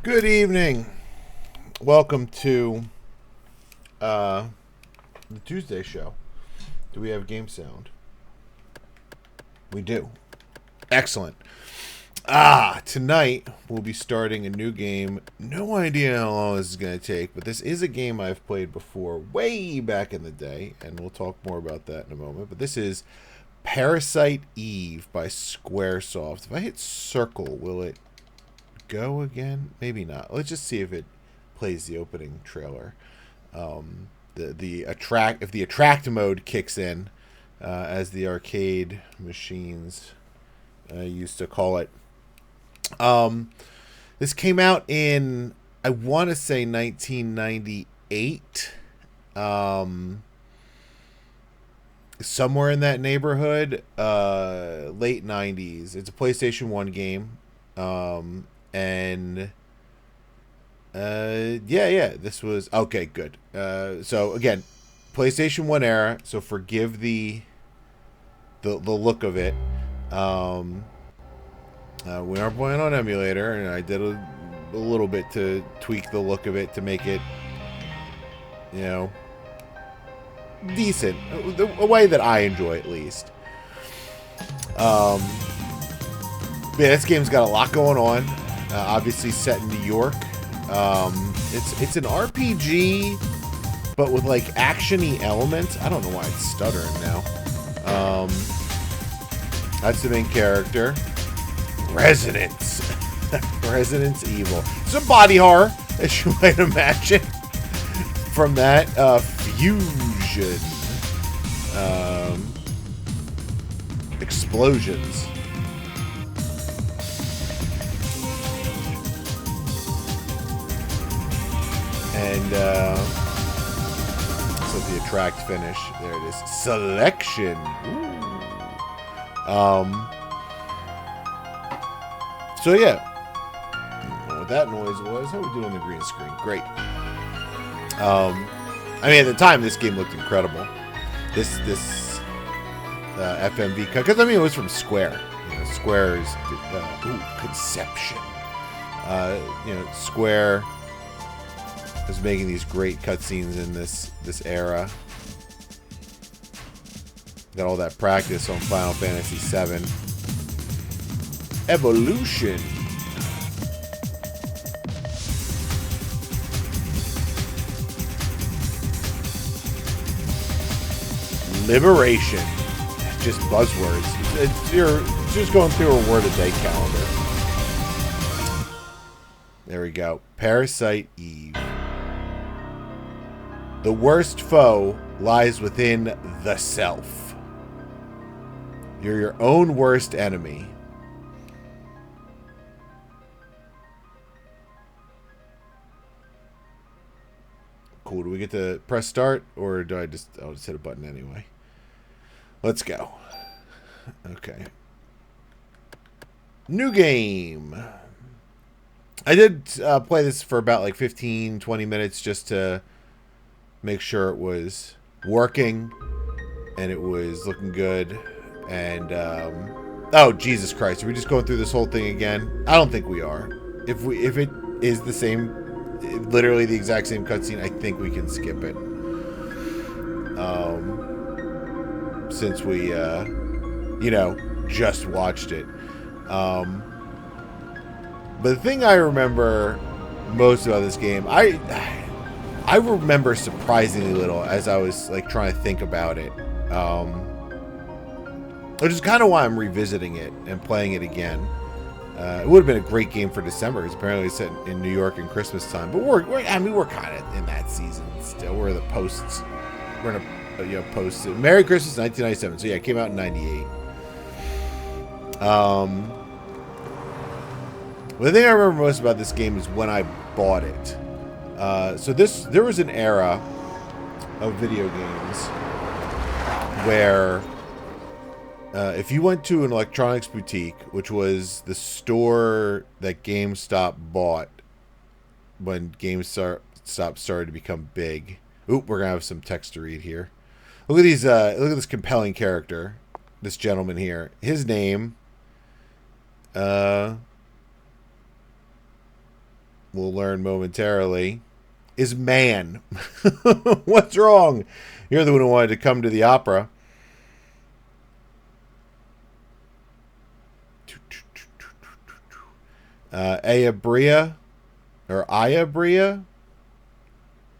Good evening. Welcome to the Tuesday show. Do we have game sound? We do. Excellent. Tonight we'll be starting a new game. No idea how long this is going to take, but this is a game I've played before way back in the day, and we'll talk more about that in a moment. But this is Parasite Eve by Squaresoft. If I hit circle, will it go again? Maybe not. Let's just see if it plays the opening trailer. The attract if the attract mode kicks in, as the arcade machines used to call it. This came out in, I want to say, 1998. Somewhere in that neighborhood. Late 90s. It's a PlayStation 1 game. And this was okay. Good. So again, PlayStation 1 era. So forgive the look of it. We are playing on emulator, and I did a little bit to tweak the look of it to make it, decent, a way that I enjoy at least. This game's got a lot going on. Obviously set in New York. It's an RPG, but with like action-y elements. I don't know why it's stuttering now. That's the main character. Residence. Residence Evil. It's a body horror, as you might imagine. From that, fusion. Explosions. And so the attract finish. There it is. Selection. Ooh. So yeah. I don't know what that noise was. How are we doing the green screen? Great. I mean, at the time, this game looked incredible. This FMV cut, because I mean, it was from Square. Square's Conception. Square was making these great cutscenes in this era. Got all that practice on Final Fantasy VII. Evolution. Liberation. Just buzzwords. You're just going through a word a day calendar. There we go. Parasite Eve. The worst foe lies within the self. You're your own worst enemy. Cool. Do we get to press start, or do I'll just hit a button anyway? Let's go. Okay. New game. I did play this for about like 15, 20 minutes just to make sure it was working and it was looking good. And oh, Jesus Christ, are we just going through this whole thing again? I don't think we are. If it is the same, literally the exact same cutscene, I think we can skip it. Since we just watched it. But the thing I remember most about this game, I remember surprisingly little as I was like trying to think about it. Which is kind of why I'm revisiting it and playing it again. It would have been a great game for December. It's apparently set in New York in Christmas time, but we're kind of in that season still. We're the posts. We're in a post. Merry Christmas, 1997. So yeah, it came out in '98. The thing I remember most about this game is when I bought it. There was an era of video games where if you went to an electronics boutique, which was the store that GameStop bought when GameStop started to become big. Oop, we're gonna have some text to read here. Look at these. Look at this compelling character. This gentleman here. His name. we'll learn momentarily, is man. What's wrong? You're the one who wanted to come to the opera. Aya Bria, or Aya Bria?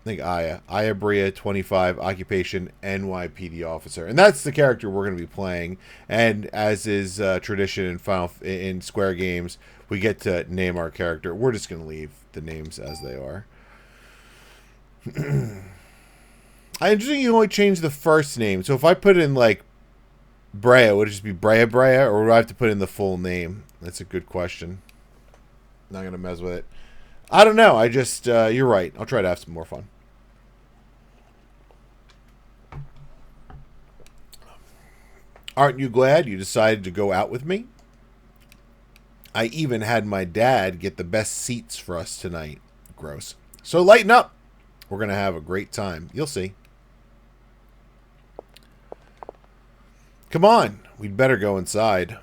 I think Aya. Aya Bria, 25, occupation NYPD officer. And that's the character we're going to be playing. And as is tradition in Square games, we get to name our character. We're just going to leave the names as they are. I interesting you only change the first name. So if I put in like Brea, would it just be Brea Brea, or would I have to put in the full name? That's a good question. Not going to mess with it. I don't know. I just, you're right. I'll try to have some more fun. Aren't you glad you decided to go out with me? I even had my dad get the best seats for us tonight. Gross. So lighten up. We're going to have a great time. You'll see. Come on. We'd better go inside.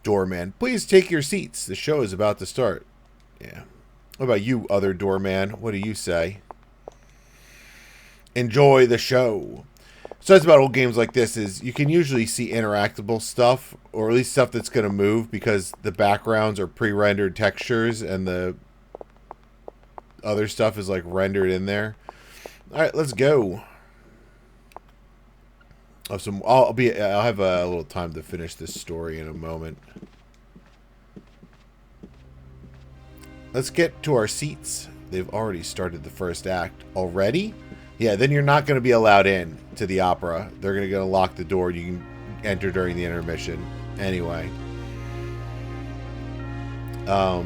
Doorman, please take your seats. The show is about to start. Yeah. What about you, other doorman? What do you say? Enjoy the show. So that's about old games like this is you can usually see interactable stuff, or at least stuff that's going to move because the backgrounds are pre-rendered textures and the other stuff is like rendered in there. All right, let's go. I'll have a little time to finish this story in a moment. Let's get to our seats. They've already started the first act. Already? Yeah, then you're not going to be allowed in to the opera. They're going to lock the door. You can enter during the intermission. Anyway. But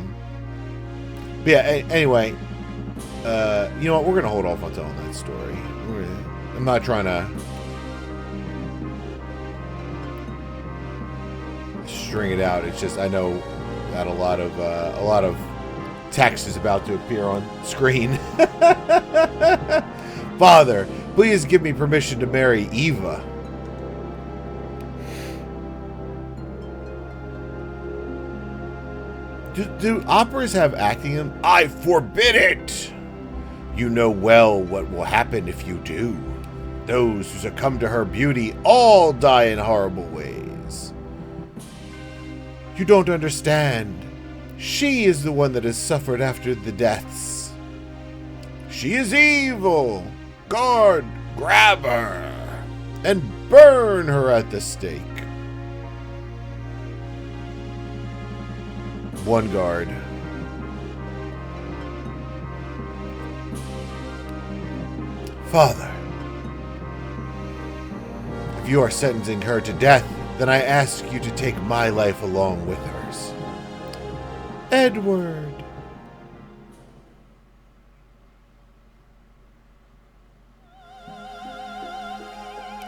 yeah, anyway. You know what? We're going to hold off on telling that story. I'm not trying to string it out. It's just I know that a lot of text is about to appear on screen. Father, please give me permission to marry Eva. Do operas have acting in them? I forbid it! You know well what will happen if you do. Those who succumb to her beauty all die in horrible ways. You don't understand. She is the one that has suffered after the deaths. She is evil. Guard, grab her, and burn her at the stake. One guard. Father, if you are sentencing her to death, then I ask you to take my life along with hers. Edward.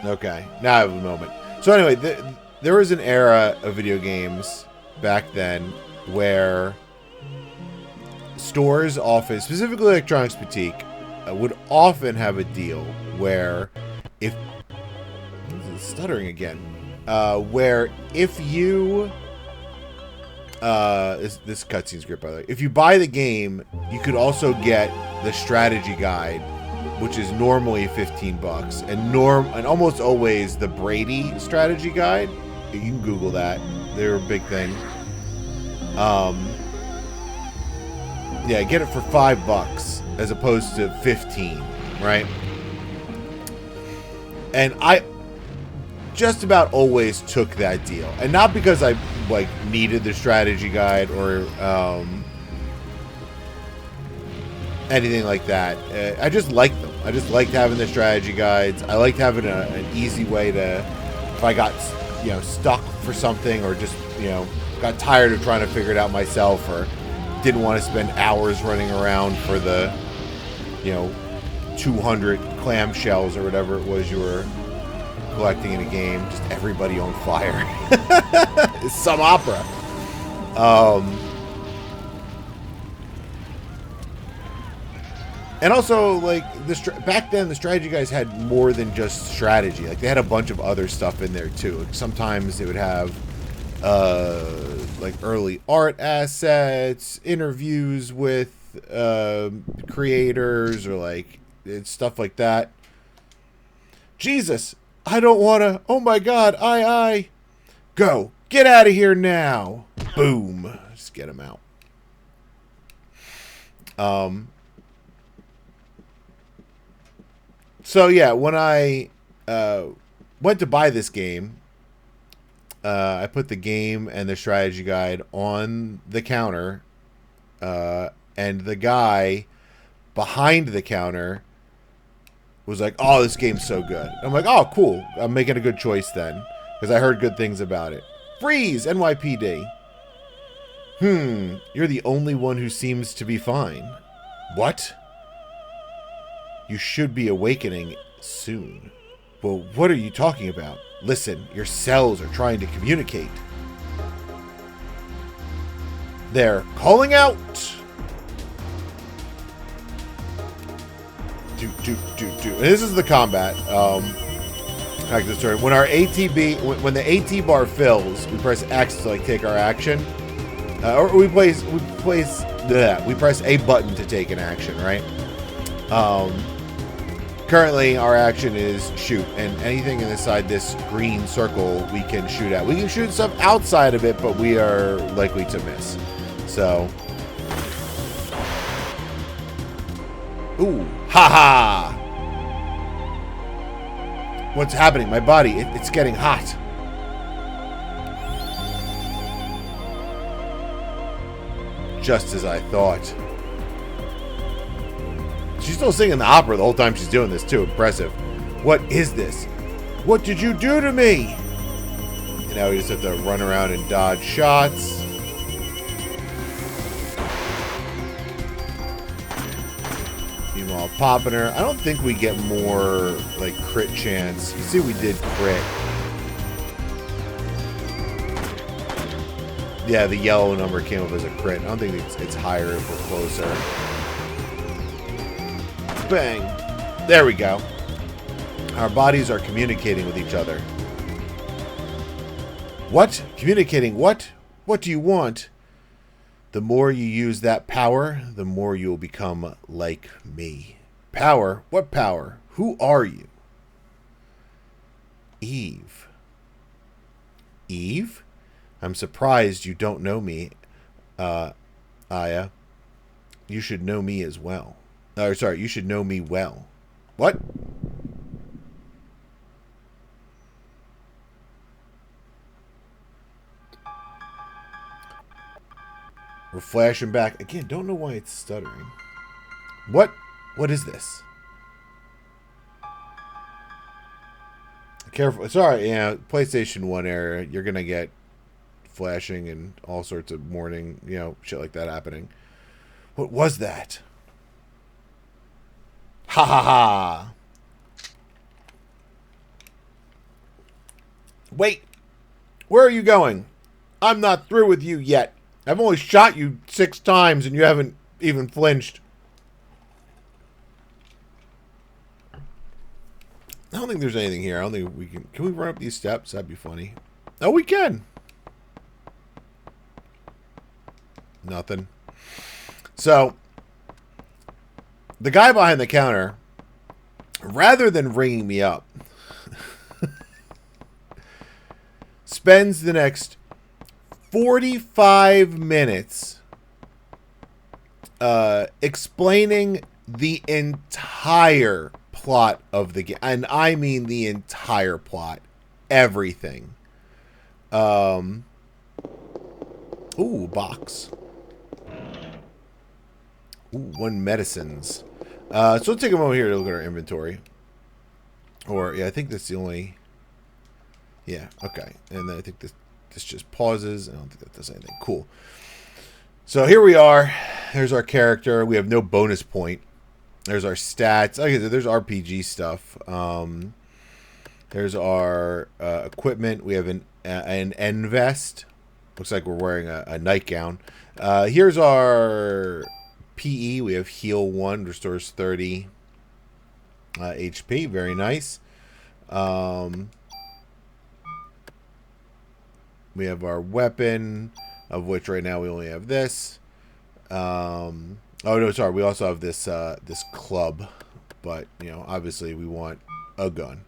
Okay, now I have a moment. So anyway, there was an era of video games back then where stores, often, specifically Electronics Boutique, would often have a deal where if... stuttering again. Where if you... this cutscene's great, by the way. If you buy the game, you could also get the strategy guide, which is normally $15, and almost always the Brady strategy guide. You can Google that; they're a big thing. Yeah, get it for $5 as opposed to 15, right? And I just about always took that deal, and not because I like needed the strategy guide or anything like that. I just liked them. I just liked having the strategy guides. I liked having an easy way to, if I got, stuck for something or just, got tired of trying to figure it out myself or didn't want to spend hours running around for the, 200 clamshells or whatever it was you were collecting in a game. Just everybody on fire. It's some opera. And also, like, back then, the strategy guys had more than just strategy. Like, they had a bunch of other stuff in there, too. Like, sometimes they would have, like early art assets, interviews with creators, or like stuff like that. Jesus, I don't want to. Oh my God, I. Go. Get out of here now. Boom. Just get him out. So yeah, when I went to buy this game, I put the game and the strategy guide on the counter, and the guy behind the counter was like, "Oh, this game's so good." I'm like, "Oh, cool. I'm making a good choice then, because I heard good things about it." Freeze, NYPD. You're the only one who seems to be fine. What? You should be awakening soon. Well, what are you talking about? Listen, your cells are trying to communicate. They're calling out. Do. And this is the combat. Back to the story. When our ATB, when the AT bar fills, we press X to like take our action, or we press A button to take an action, right? Currently, our action is shoot, and anything inside this green circle we can shoot at. We can shoot stuff outside of it, but we are likely to miss. So, ooh, haha! What's happening? My body, it's getting hot. Just as I thought. She's still singing the opera the whole time she's doing this, too. Impressive. What is this? What did you do to me? And now we just have to run around and dodge shots. Meanwhile, popping her. I don't think we get more, like, crit chance. You see, we did crit. Yeah, the yellow number came up as a crit. I don't think it's higher if we're closer. Bang. There we go. Our bodies are communicating with each other. What? Communicating what? What do you want? The more you use that power, the more you will become like me. Power? What power? Who are you? Eve. Eve? I'm surprised you don't know me, Aya. You should know me as well. Sorry, you should know me well. What? We're flashing back. Again, don't know why it's stuttering. What? What is this? Careful. Sorry, yeah, PlayStation 1 error. You're going to get flashing and all sorts of warning, shit like that happening. What was that? Ha ha ha. Wait. Where are you going? I'm not through with you yet. I've only shot you 6 times and you haven't even flinched. I don't think there's anything here. I don't think we can. Can we run up these steps? That'd be funny. Oh, we can. Nothing. So, the guy behind the counter, rather than ringing me up, spends the next 45 minutes explaining the entire plot of the game. And I mean the entire plot. Everything. Ooh, box. Ooh, 1 medicines. So let's take a moment here to look at our inventory. Or, yeah, I think that's the only... Yeah, okay. And then I think this just pauses. I don't think that does anything. Cool. So here we are. There's our character. We have no bonus point. There's our stats. Okay, there's RPG stuff. There's our equipment. We have an N vest. Looks like we're wearing a nightgown. Here's our PE. We have heal 1, restores 30 HP. Very nice. We have our weapon, of which right now we only have this. Oh no, sorry. We also have this this club, but you know, obviously we want a gun.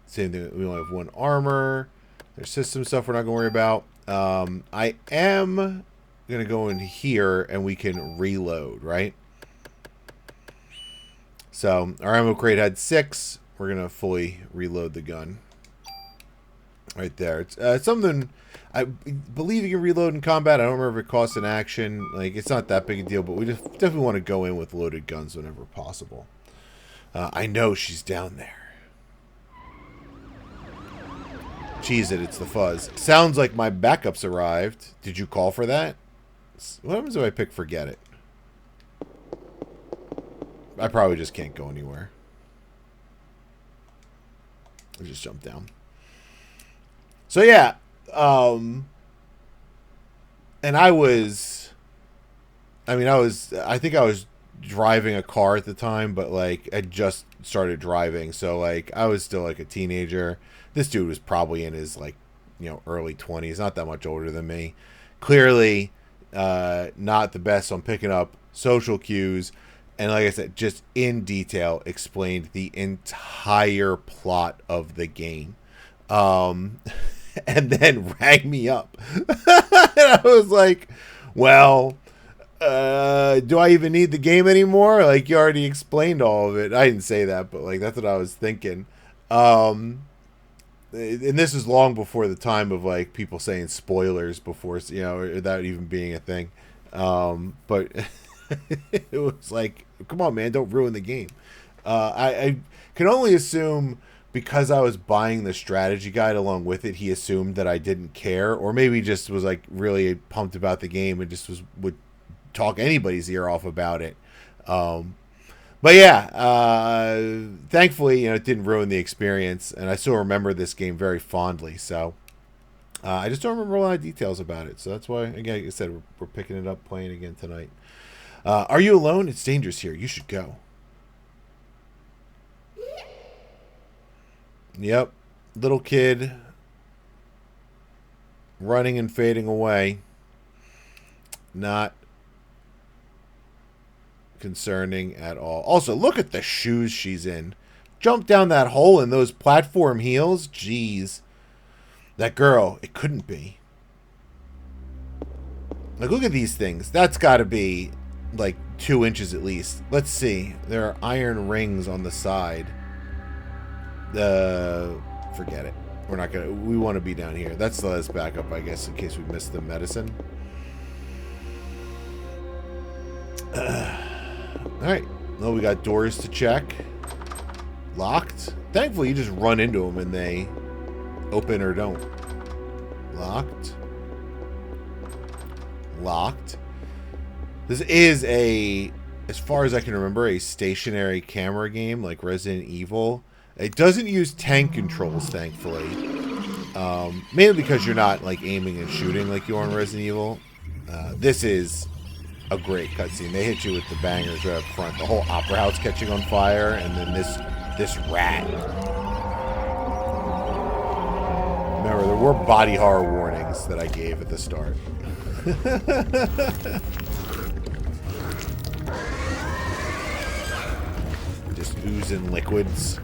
Same thing. We only have one armor. There's system stuff we're not gonna worry about. I am gonna go in here and we can reload, right? So our ammo crate had 6. We're gonna fully reload the gun. Right there. It's something I believe you can reload in combat. I don't remember if it costs an action. Like, it's not that big a deal, but we just definitely want to go in with loaded guns whenever possible. I know she's down there. Cheese it, it's the fuzz. Sounds like my backups arrived. Did you call for that? What happens if I pick forget it? I probably just can't go anywhere. I just jump down. So yeah, and I think I was driving a car at the time, but like I just started driving, so like I was still like a teenager. This dude was probably in his like, you know, early 20s, not that much older than me. Clearly, not the best on picking up social cues, and like I said, just in detail explained the entire plot of the game. And then rang me up. And I was like, well, do I even need the game anymore? Like, you already explained all of it. I didn't say that, but like that's what I was thinking. And this is long before the time of like people saying spoilers before, you know, or that even being a thing. But it was like, come on, man, don't ruin the game. I can only assume, because I was buying the strategy guide along with it, he assumed that I didn't care, or maybe just was like really pumped about the game and just would talk anybody's ear off about it. But yeah, thankfully, you know, it didn't ruin the experience, and I still remember this game very fondly. So I just don't remember a lot of details about it. So that's why, again, like I said, we're picking it up, playing again tonight. Are you alone? It's dangerous here. You should go. Yep. Little kid running and fading away. Not concerning at all. Also, look at the shoes she's in. Jump down that hole in those platform heels. Jeez. That girl, it couldn't be. Like, look at these things. That's got to be like 2 inches at least. Let's see. There are iron rings on the side. Forget it. We're not gonna. We want to be down here. That's the last backup, I guess, in case we missed the medicine. Alright. Well, we got doors to check. Locked. Thankfully, you just run into them and they open or don't. Locked. Locked. This is a, as far as I can remember, a stationary camera game like Resident Evil. It doesn't use tank controls, thankfully. Mainly because you're not like aiming and shooting like you are in Resident Evil. This is a great cutscene. They hit you with the bangers right up front. The whole opera house catching on fire, and then this rat. Remember, there were body horror warnings that I gave at the start. Just oozing liquids.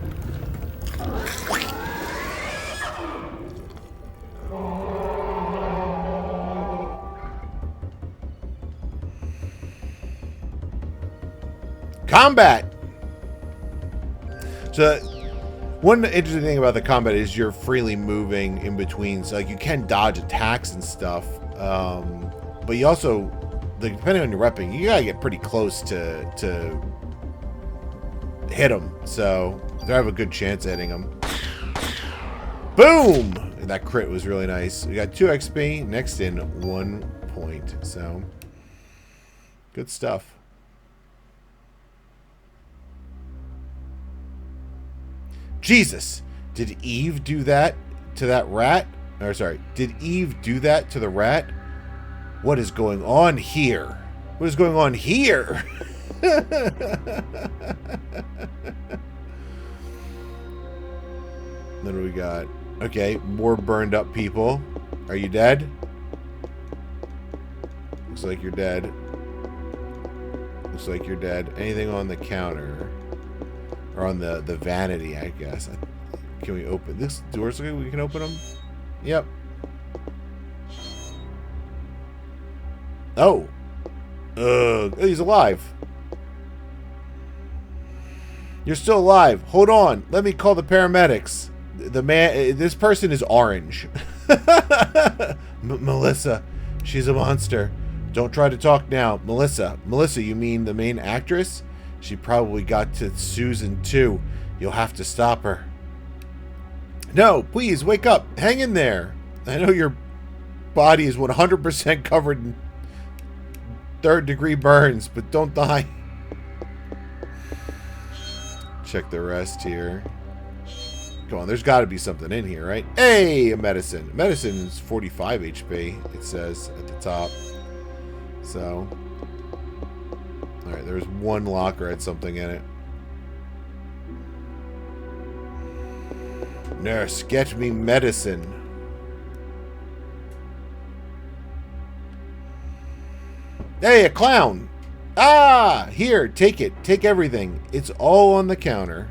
Combat! So, one interesting thing about the combat is you're freely moving in between. So, like, you can dodge attacks and stuff. But you also, like, depending on your weapon, you gotta get pretty close to hit them. So, they have a good chance at hitting them. Boom! And that crit was really nice. We got 2 XP, next in 1 point. So, good stuff. Jesus! Did Eve do that to that rat? Or sorry, did Eve do that to the rat? What is going on here? What is going on here? Then we got... Okay, more burned up people. Are you dead? Looks like you're dead. Looks like you're dead. Anything on the counter? Or on the vanity, I guess. Can we open this doors? Okay, we can open them. Yep. Oh. He's alive. You're still alive. Hold on. Let me call the paramedics. The man. This person is orange. Melissa. She's a monster. Don't try to talk now. Melissa. Melissa, you mean the main actress? She probably got to Susan too. You'll have to stop her. No, please, wake up. Hang in there. I know your body is 100% covered in third-degree burns, but don't die. Check the rest here. Come on, there's got to be something in here, right? Hey, a medicine. Medicine is 45 HP, it says at the top. So, alright, there's one locker had something in it. Nurse, get me medicine. Hey, a clown! Ah! Here, take it. Take everything. It's all on the counter.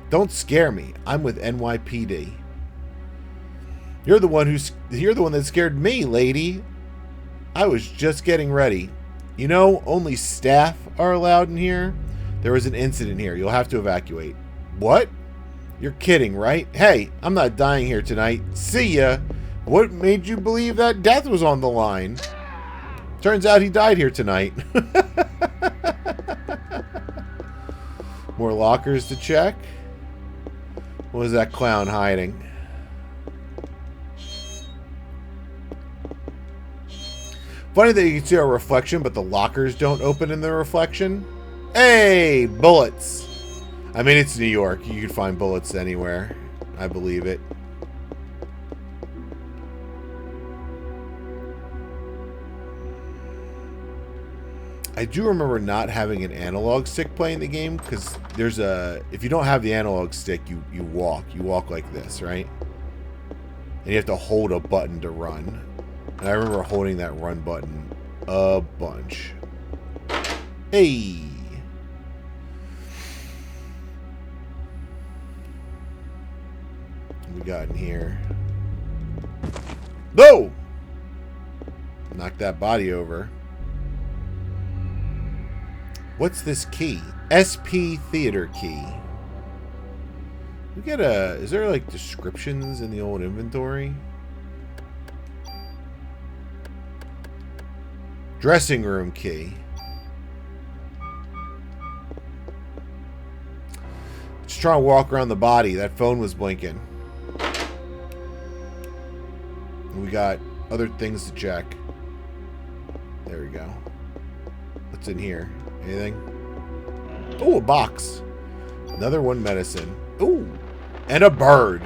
Don't scare me. I'm with NYPD. You're the one that scared me, lady. I was just getting ready. You know, only staff are allowed in here. There was an incident here. You'll have to evacuate. What? You're kidding, right? Hey, I'm not dying here tonight. See ya. What made you believe that death was on the line? Turns out he died here tonight. More lockers to check. What was that clown hiding? Funny that you can see our reflection, but the lockers don't open in the reflection. Hey, bullets. I mean, it's New York. You can find bullets anywhere. I believe it. I do remember not having an analog stick playing the game, because there's a... If you don't have the analog stick, you walk. You walk like this, right? And you have to hold a button to run. And I remember holding that run button a bunch. Hey! What we got in here? No! Knock that body over. What's this key? SP Theater key. We get a... Is there like descriptions in the old inventory? Dressing room key. Just trying to walk around the body. That phone was blinking. We got other things to check. There we go. What's in here? Anything? Oh, a box. Another one medicine. Ooh. And a bird.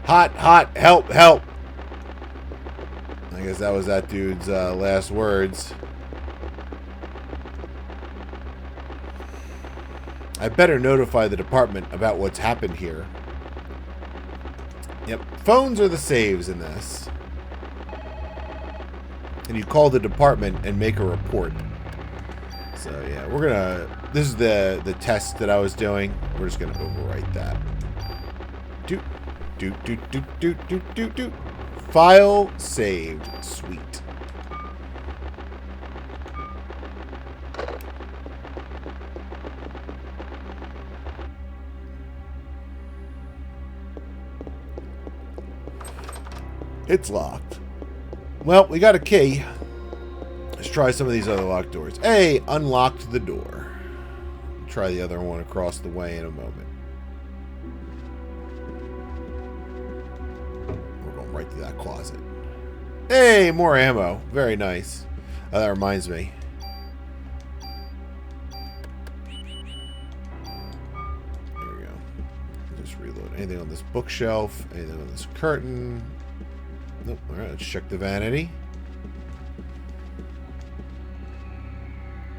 Hot, hot, help, help. I guess that was that dude's last words. I better notify the department about what's happened here. Yep, phones are the saves in this. And you call the department and make a report. So yeah, we're gonna... This is the test that I was doing. We're just gonna overwrite that. Doot, doot, doot, doot, doot, doot, doot, doot. File saved. Sweet. It's locked. Well, we got a key. Let's try some of these other locked doors. Hey, unlocked the door. Try the other one across the way in a moment. We're going right through that closet. Hey, more ammo. Very nice. That reminds me. There we go. Just reload. Anything on this bookshelf? Anything on this curtain? Nope. Alright, let's check the vanity.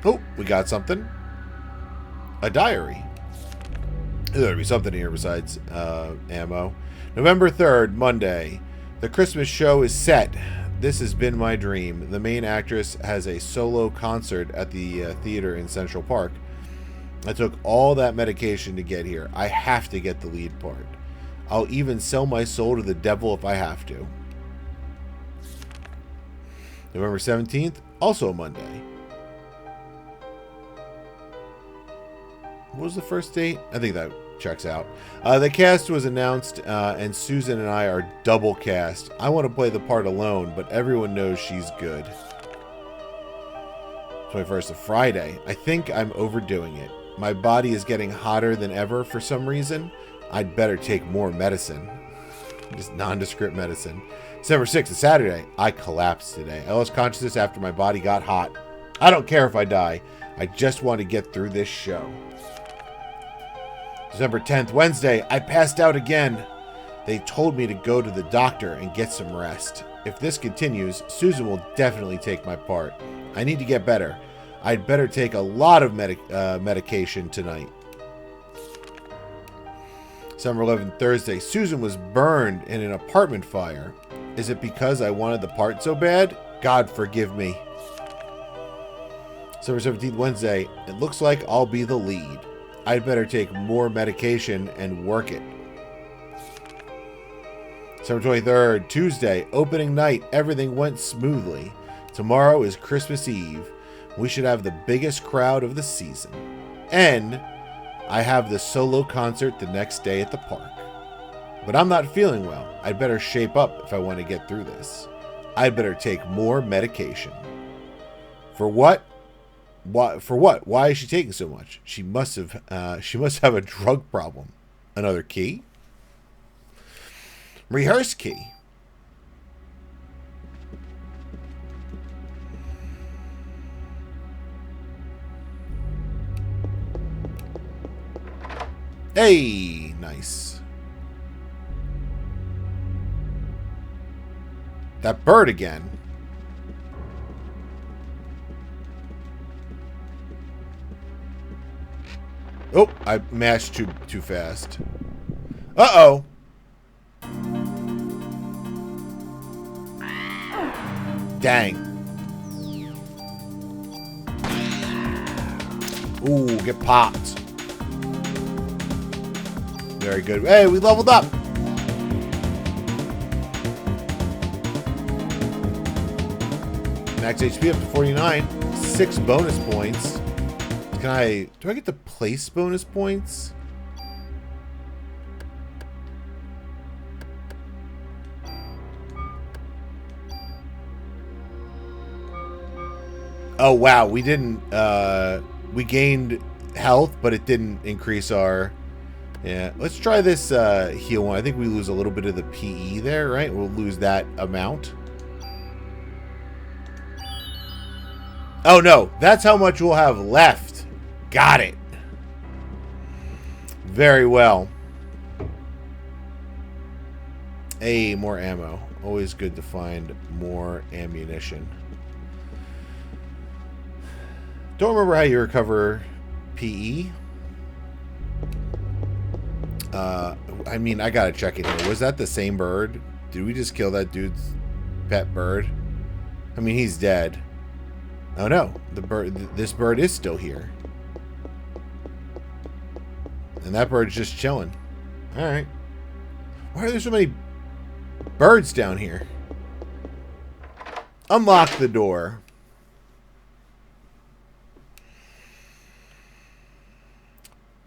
Oh, we got something. A diary. There's got to be something here besides ammo. November 3rd, Monday. The Christmas show is set. This has been my dream. The main actress has a solo concert at the theater in Central Park. I took all that medication to get here. I have to get the lead part. I'll even sell my soul to the devil if I have to. November 17th, also Monday. What was the first date? I think that checks out. The cast was announced, and Susan and I are double cast. I want to play the part alone, but everyone knows she's good. 21st of Friday. I think I'm overdoing it. My body is getting hotter than ever for some reason. I'd better take more medicine. Just nondescript medicine. December 6th is Saturday. I collapsed today. I lost consciousness after my body got hot. I don't care if I die. I just want to get through this show. December 10th, Wednesday. I passed out again. They told me to go to the doctor and get some rest. If this continues, Susan will definitely take my part. I need to get better. I'd better take a lot of medication tonight. December 11th, Thursday. Susan was burned in an apartment fire. Is it because I wanted the part so bad? God forgive me. December 17th, Wednesday. It looks like I'll be the lead. I'd better take more medication and work it. December 23rd, Tuesday. Opening night. Everything went smoothly. Tomorrow is Christmas Eve. We should have the biggest crowd of the season. And I have the solo concert the next day at the park. But I'm not feeling well. I'd better shape up if I want to get through this. I'd better take more medication. For what? For what? Why is she taking so much? She must have a drug problem. Another key? Rehearse key. Hey, nice. That bird again. Oh, I mashed too fast. Uh-oh. Dang. Ooh, get popped. Very good. Hey, we leveled up. Max HP up to 49. 6 bonus points. Do I get to place bonus points? Oh wow, we didn't we gained health, but it didn't increase our. Yeah, let's try this heal one. I think we lose a little bit of the PE there, right? We'll lose that amount. Oh no, that's how much we'll have left. Got it. Very well. Hey, more ammo. Always good to find more ammunition. Don't remember how you recover PE. I mean, I gotta check it here. Was that the same bird? Did we just kill that dude's pet bird? I mean, he's dead. Oh no, this bird is still here. And that bird's just chilling. Alright. Why are there so many birds down here? Unlock the door.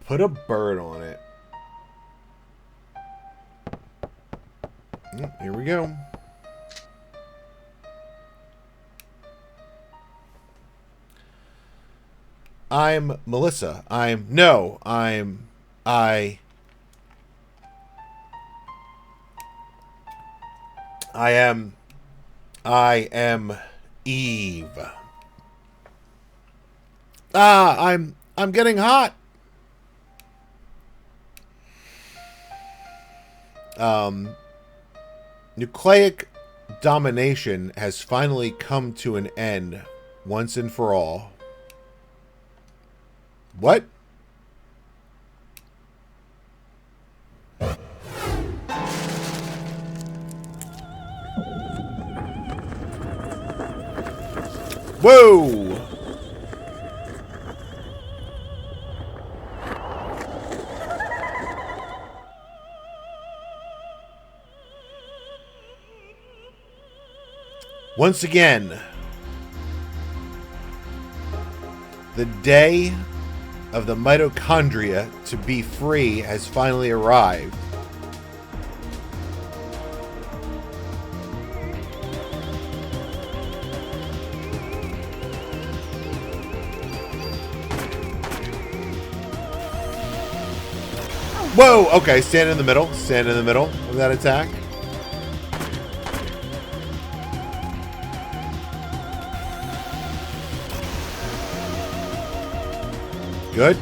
Put a bird on it. Yep, here we go. I'm Melissa. I am Eve. I'm getting hot. Nucleic domination has finally come to an end once and for all. What? Whoa! Once again, the day of the mitochondria to be free has finally arrived. Whoa! Okay, stand in the middle. Stand in the middle of that attack. Good.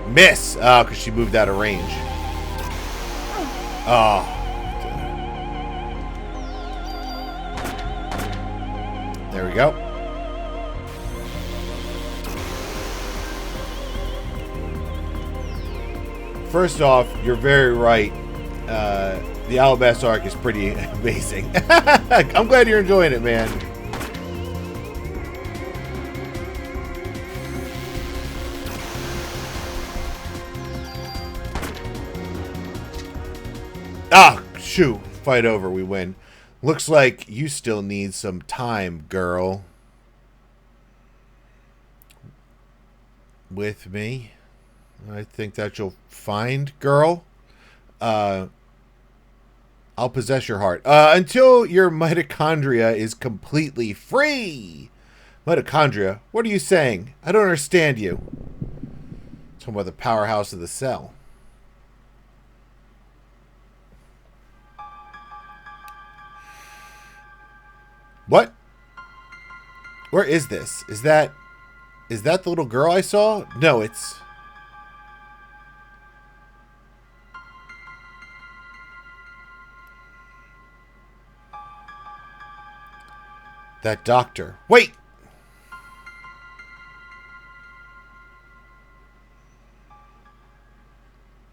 Miss! Oh, because she moved out of range. Oh. There we go. First off, you're very right. The Alabaster arc is pretty amazing. I'm glad you're enjoying it, man. Ah, shoot. Fight over. We win. Looks like you still need some time, girl. With me? I think that you'll find, girl. I'll possess your heart. Until your mitochondria is completely free. Mitochondria? What are you saying? I don't understand you. Talking about the powerhouse of the cell. What? Where is this? Is that the little girl I saw? No, it's... that doctor. Wait!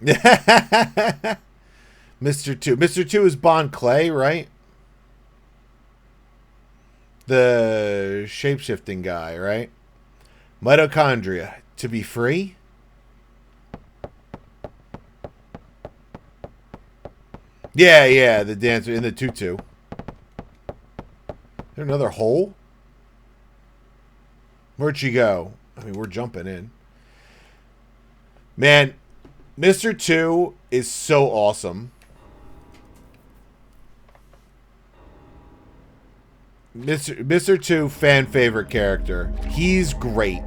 Mr. 2. Mr. 2 is Bon Clay, right? The shape-shifting guy, right? Mitochondria. To be free? Yeah, the dancer in the tutu. Is there another hole? Where'd she go? I mean, we're jumping in. Man, Mr. 2 is so awesome. Mr. 2, fan favorite character. He's great.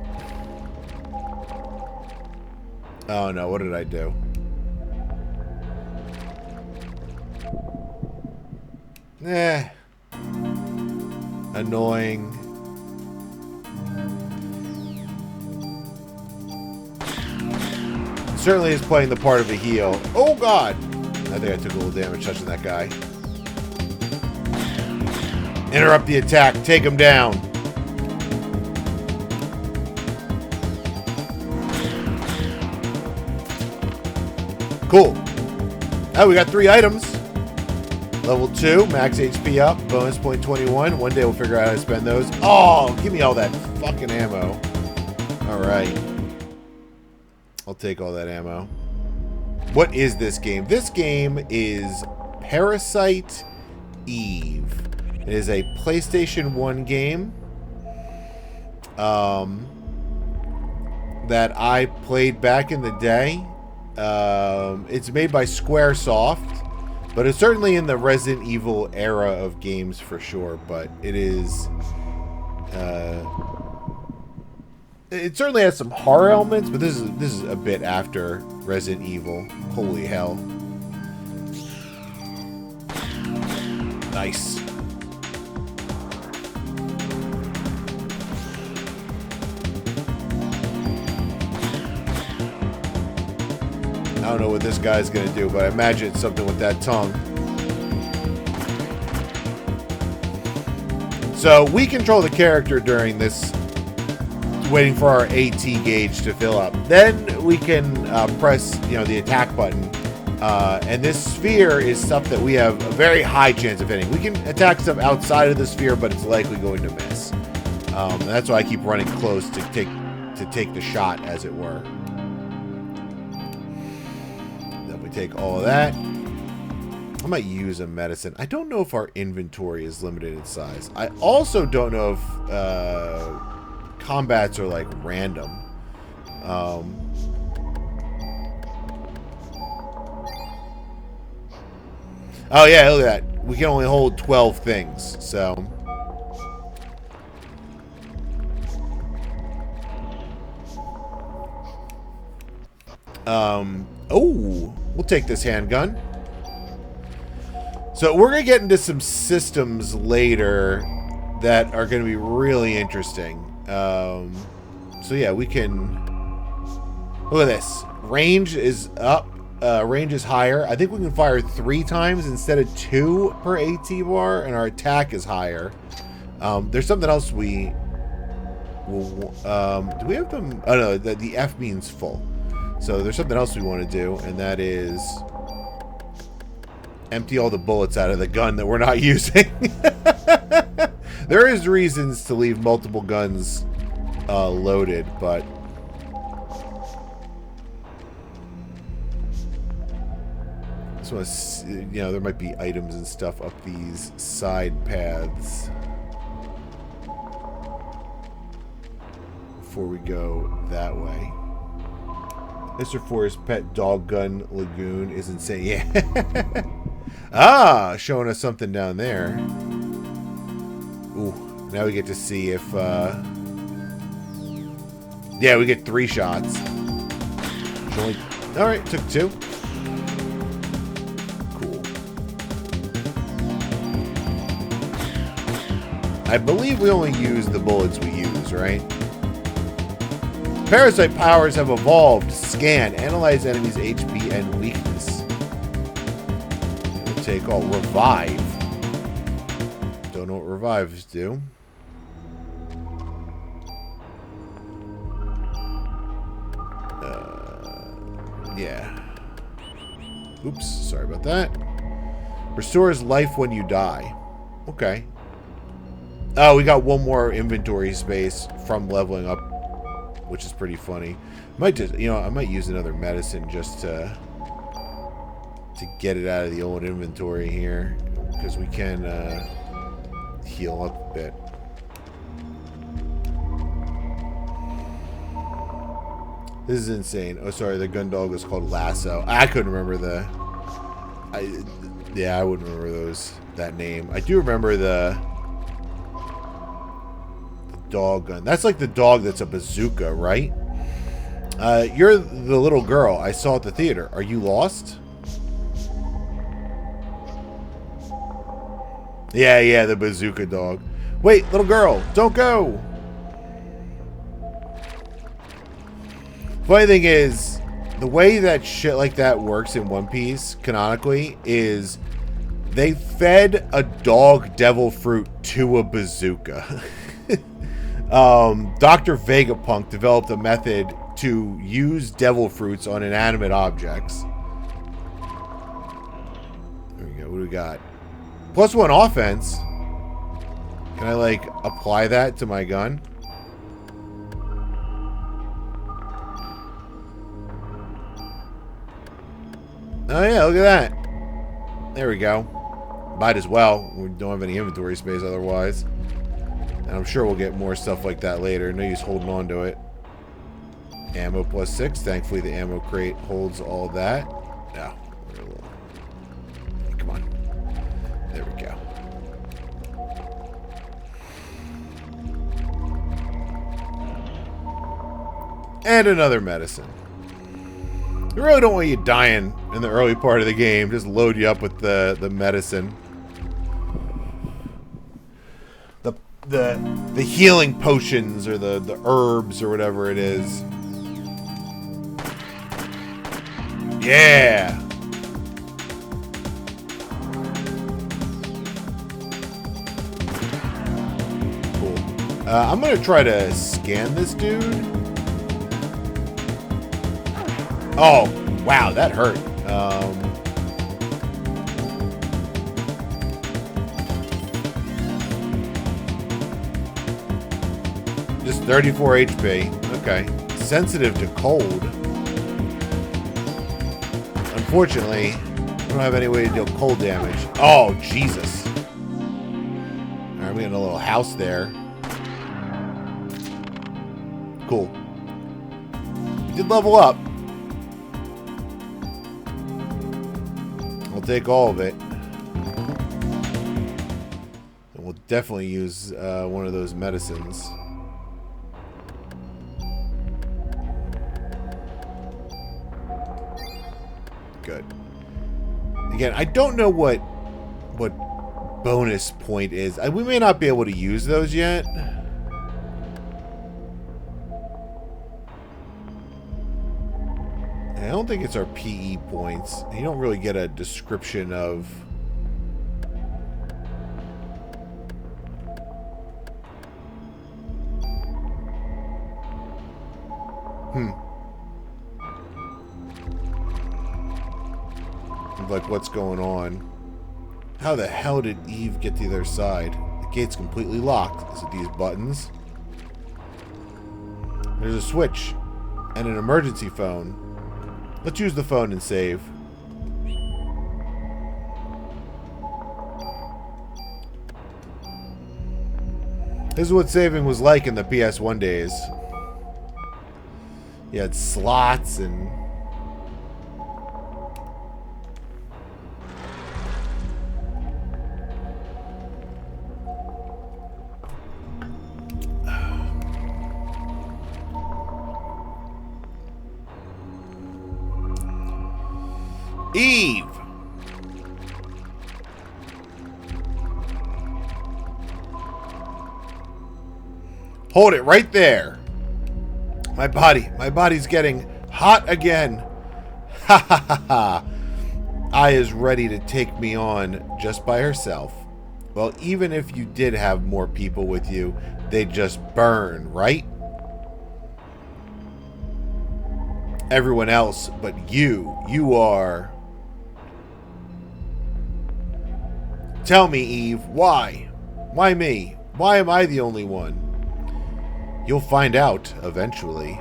Oh no, what did I do? Annoying. Certainly is playing the part of a heel. Oh god! I think I took a little damage touching that guy. Interrupt the attack. Take him down. Cool. Oh, we got 3 items. Level 2, max HP up, bonus point 21. One day we'll figure out how to spend those. Oh, give me all that fucking ammo. Alright. I'll take all that ammo. What is this game? This game is Parasite Eve. It is a PlayStation 1 game that I played back in the day. It's made by Squaresoft, but it's certainly in the Resident Evil era of games for sure. But it is... it certainly has some horror elements, but this is a bit after Resident Evil. Holy hell. Nice. I don't know what this guy's gonna do, but I imagine it's something with that tongue. So we control the character during this waiting for our AT gauge to fill up. Then we can press, the attack button. And this sphere is stuff that we have a very high chance of hitting. We can attack stuff outside of the sphere, but it's likely going to miss. And that's why I keep running close to take the shot, as it were. Then we take all of that. I might use a medicine. I don't know if our inventory is limited in size. I also don't know if combats are like random. Oh yeah, look at that. We can only hold 12 things, so. Oh, we'll take this handgun. So we're going to get into some systems later that are going to be really interesting. So yeah, we can... Look at this. Range is up. Range is higher. I think we can fire 3 times instead of 2 per AT bar, and our attack is higher. There's something else we... do we have them? Oh no, the F means full. So there's something else we want to do, and that is... empty all the bullets out of the gun that we're not using. There is reasons to leave multiple guns loaded, but this was, there might be items and stuff up these side paths before we go that way. Mr. Forrest's pet dog gun lagoon is insane. Yeah. Ah, showing us something down there. Ooh, now we get to see if, yeah, we get 3 shots. Alright, took 2. Cool. I believe we only use the bullets we use, right? Parasite powers have evolved. Scan. Analyze enemies' HP and weakness. Take all. Revive. Don't know what revives do. Yeah. Oops. Sorry about that. Restores life when you die. Okay. Oh, we got 1 more inventory space from leveling up, which is pretty funny. Might just, I might use another medicine just to get it out of the old inventory here, because we can heal up a bit. This is insane. Oh, sorry, the gun dog was called Lasso. I couldn't remember yeah, I wouldn't remember that name. I do remember the dog gun. That's like the dog that's a bazooka, right? You're the little girl I saw at the theater. Are you lost? Yeah, the bazooka dog. Wait, little girl, don't go! Funny thing is, the way that shit like that works in One Piece, canonically, is they fed a dog devil fruit to a bazooka. Dr. Vegapunk developed a method to use devil fruits on inanimate objects. There we go, what do we got? +1 offense. Can I, like, apply that to my gun? Oh, yeah, look at that. There we go. Might as well. We don't have any inventory space otherwise. And I'm sure we'll get more stuff like that later. No use holding on to it. Ammo +6. Thankfully, the ammo crate holds all that. No. Come on. There we go. And another medicine. I really don't want you dying in the early part of the game. Just load you up with the medicine. The healing potions or the herbs or whatever it is. Yeah. Cool. I'm going to try to scan this dude. Oh, wow, that hurt. Just 34 HP. Okay. Sensitive to cold. Unfortunately, I don't have any way to deal cold damage. Oh, Jesus. Alright, I'm getting a little house there. Cool. We did level up. I'll take all of it. And we'll definitely use one of those medicines. Good. Again, I don't know what bonus point is. We may not be able to use those yet. I don't think it's our PE points. You don't really get a description of... Like, what's going on? How the hell did Eve get to the other side? The gate's completely locked. Is it these buttons? There's a switch and an emergency phone. Let's use the phone and save. This is what saving was like in the PS1 days. You had slots and... Eve! Hold it right there. My body's getting hot again. Ha ha ha ha. Ai is ready to take me on just by herself. Well, even if you did have more people with you, they'd just burn, right? Everyone else but you are... Tell me, Eve, why? Why me? Why am I the only one? You'll find out eventually.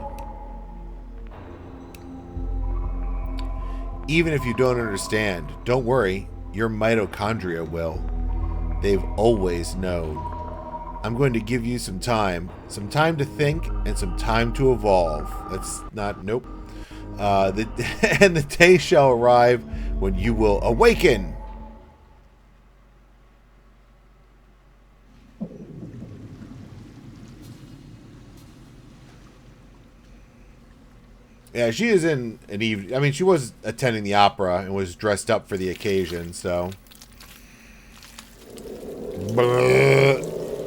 Even if you don't understand, don't worry, your mitochondria will. They've always known. I'm going to give you some time to think and some time to evolve. That's not, nope. And the day shall arrive when you will awaken. Yeah, she is in an evening. I mean, she was attending the opera and was dressed up for the occasion, so.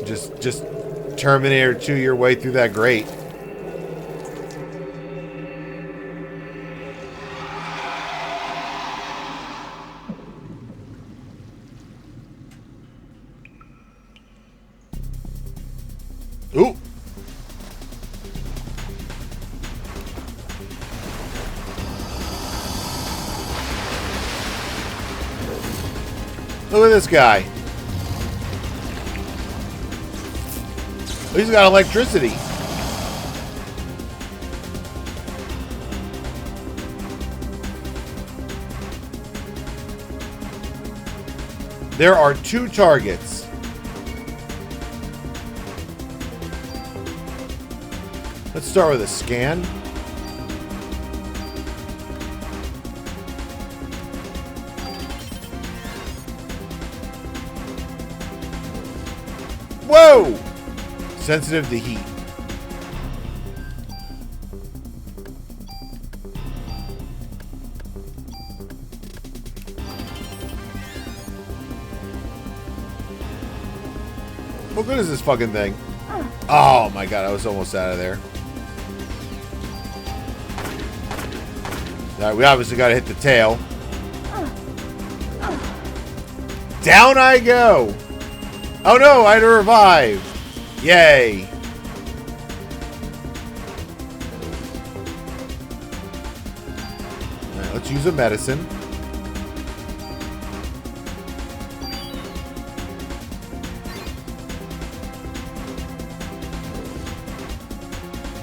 Just Terminator 2 your way through that grate. Ooh. Look at this guy. He's got electricity. There are 2 targets. Let's start with a scan. Whoa! Sensitive to heat. What good is this fucking thing? Oh my god, I was almost out of there. Alright, we obviously gotta hit the tail. Down I go! Oh no, I had to revive! Yay! Alright, let's use a medicine.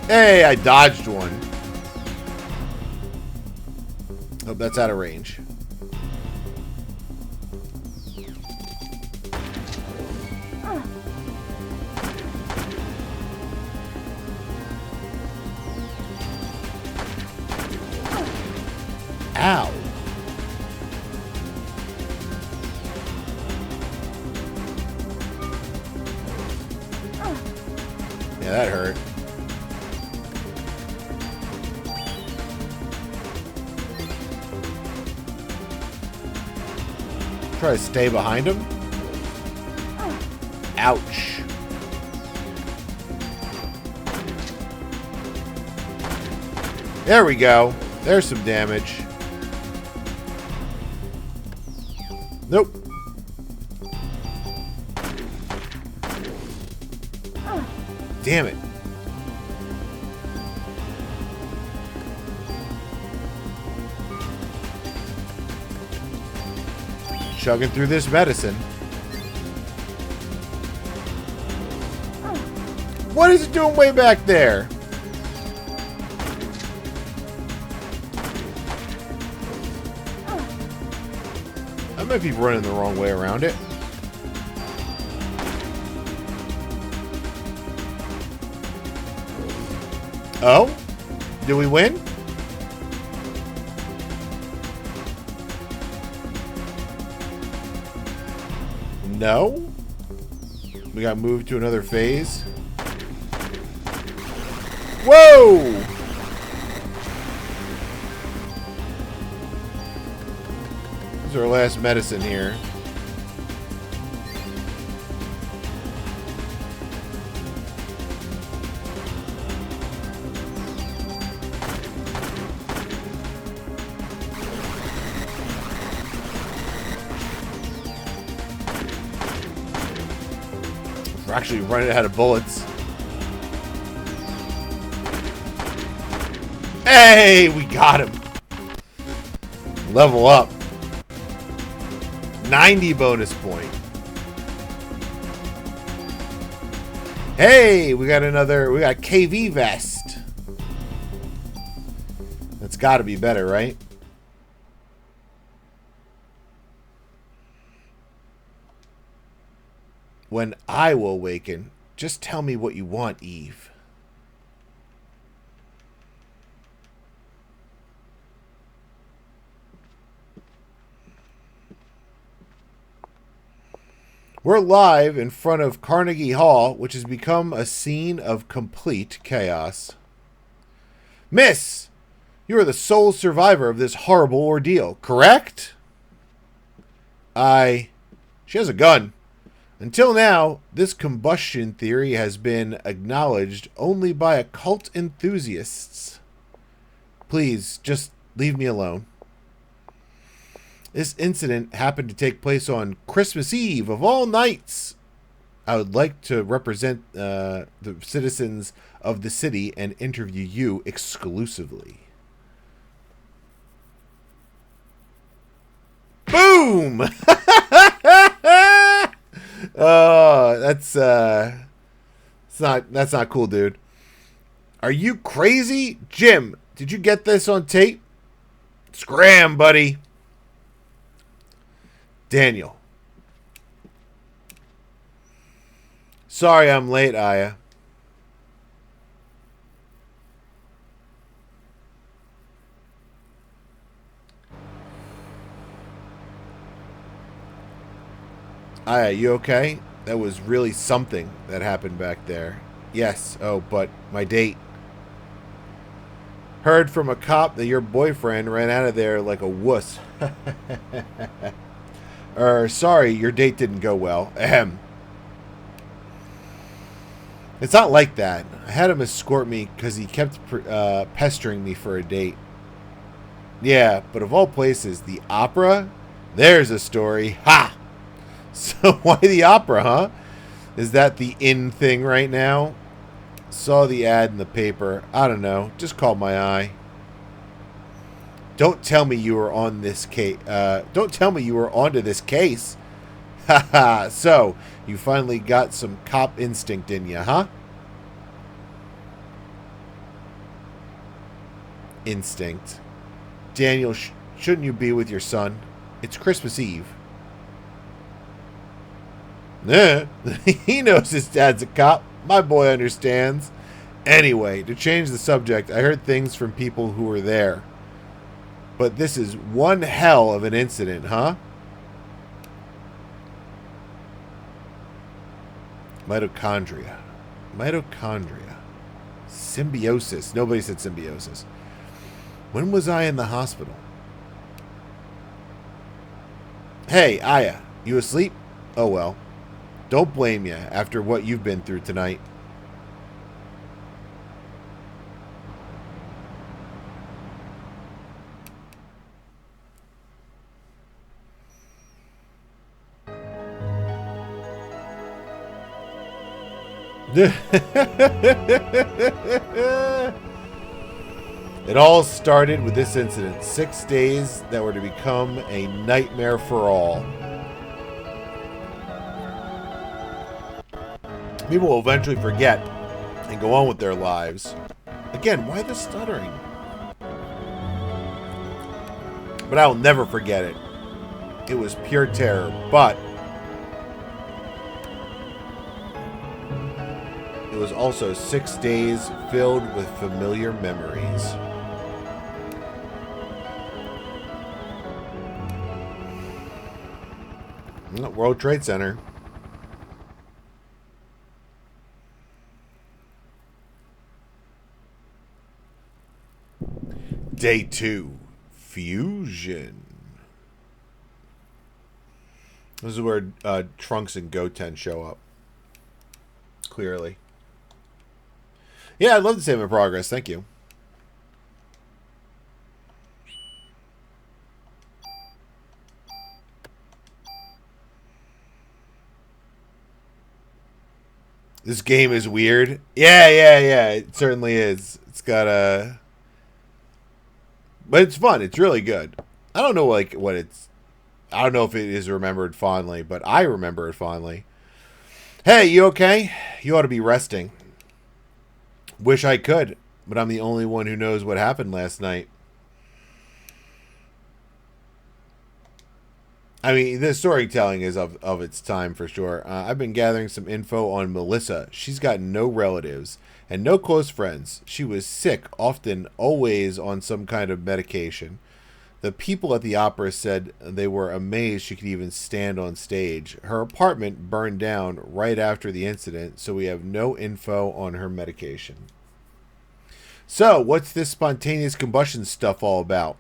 Hey, I dodged one. Hope that's out of range. Ow. Yeah, that hurt. Try to stay behind him. Ouch. There we go. There's some damage. Nope. Damn it. Chugging through this medicine. What is it doing way back there? I might be running the wrong way around it. Oh? Did we win? No? We got moved to another phase. Whoa! This is our last medicine here. We're actually running out of bullets. Hey, we got him. Level up. 90 bonus point. Hey, we got KV vest. That's got to be better, right? When I will awaken, just tell me what you want, Eve. We're live in front of Carnegie Hall, which has become a scene of complete chaos. Miss, you are the sole survivor of this horrible ordeal, correct? She has a gun. Until now, this combustion theory has been acknowledged only by occult enthusiasts. Please, just leave me alone. This incident happened to take place on Christmas Eve of all nights. I would like to represent the citizens of the city and interview you exclusively. Boom! Oh, that's not cool, dude. Are you crazy? Jim, did you get this on tape? Scram, buddy. Daniel. Sorry I'm late, Aya. Aya, you okay? That was really something that happened back there. Yes. Oh, but my date. Heard from a cop that your boyfriend ran out of there like a wuss. Sorry, your date didn't go well. Ahem. It's not like that. I had him escort me because he kept pestering me for a date. Yeah, but of all places, the opera? There's a story. Ha! So why the opera, huh? Is that the in thing right now? Saw the ad in the paper. I don't know. Just caught my eye. Don't tell me you were on this case. Don't tell me you were onto this case. Haha. So, you finally got some cop instinct in you, huh? Instinct. Daniel, shouldn't you be with your son? It's Christmas Eve. Nah. He knows his dad's a cop. My boy understands. Anyway, to change the subject, I heard things from people who were there. But this is one hell of an incident, huh? Mitochondria. Mitochondria. Symbiosis. Nobody said symbiosis. When was I in the hospital? Hey, Aya. You asleep? Oh well. Don't blame you after what you've been through tonight. It all started with this incident. 6 days that were to become a nightmare for all. People will eventually forget and go on with their lives. Again, why the stuttering? But I will never forget it. It was pure terror, but it was also 6 days filled with familiar memories. World Trade Center. Day 2. Fusion. This is where Trunks and Goten show up. Clearly. Yeah, I'd love to save my progress. Thank you. This game is weird. Yeah. It certainly is. It's got a... But it's fun. It's really good. I don't know what it's... I don't know if it is remembered fondly, but I remember it fondly. Hey, you okay? You ought to be resting. Wish I could, but I'm the only one who knows what happened last night. I mean, the storytelling is of its time for sure. I've been gathering some info on Melissa. She's got no relatives and no close friends. She was sick, often, always on some kind of medication. The people at the opera said they were amazed she could even stand on stage. Her apartment burned down right after the incident, so we have no info on her medication. So, what's this spontaneous combustion stuff all about?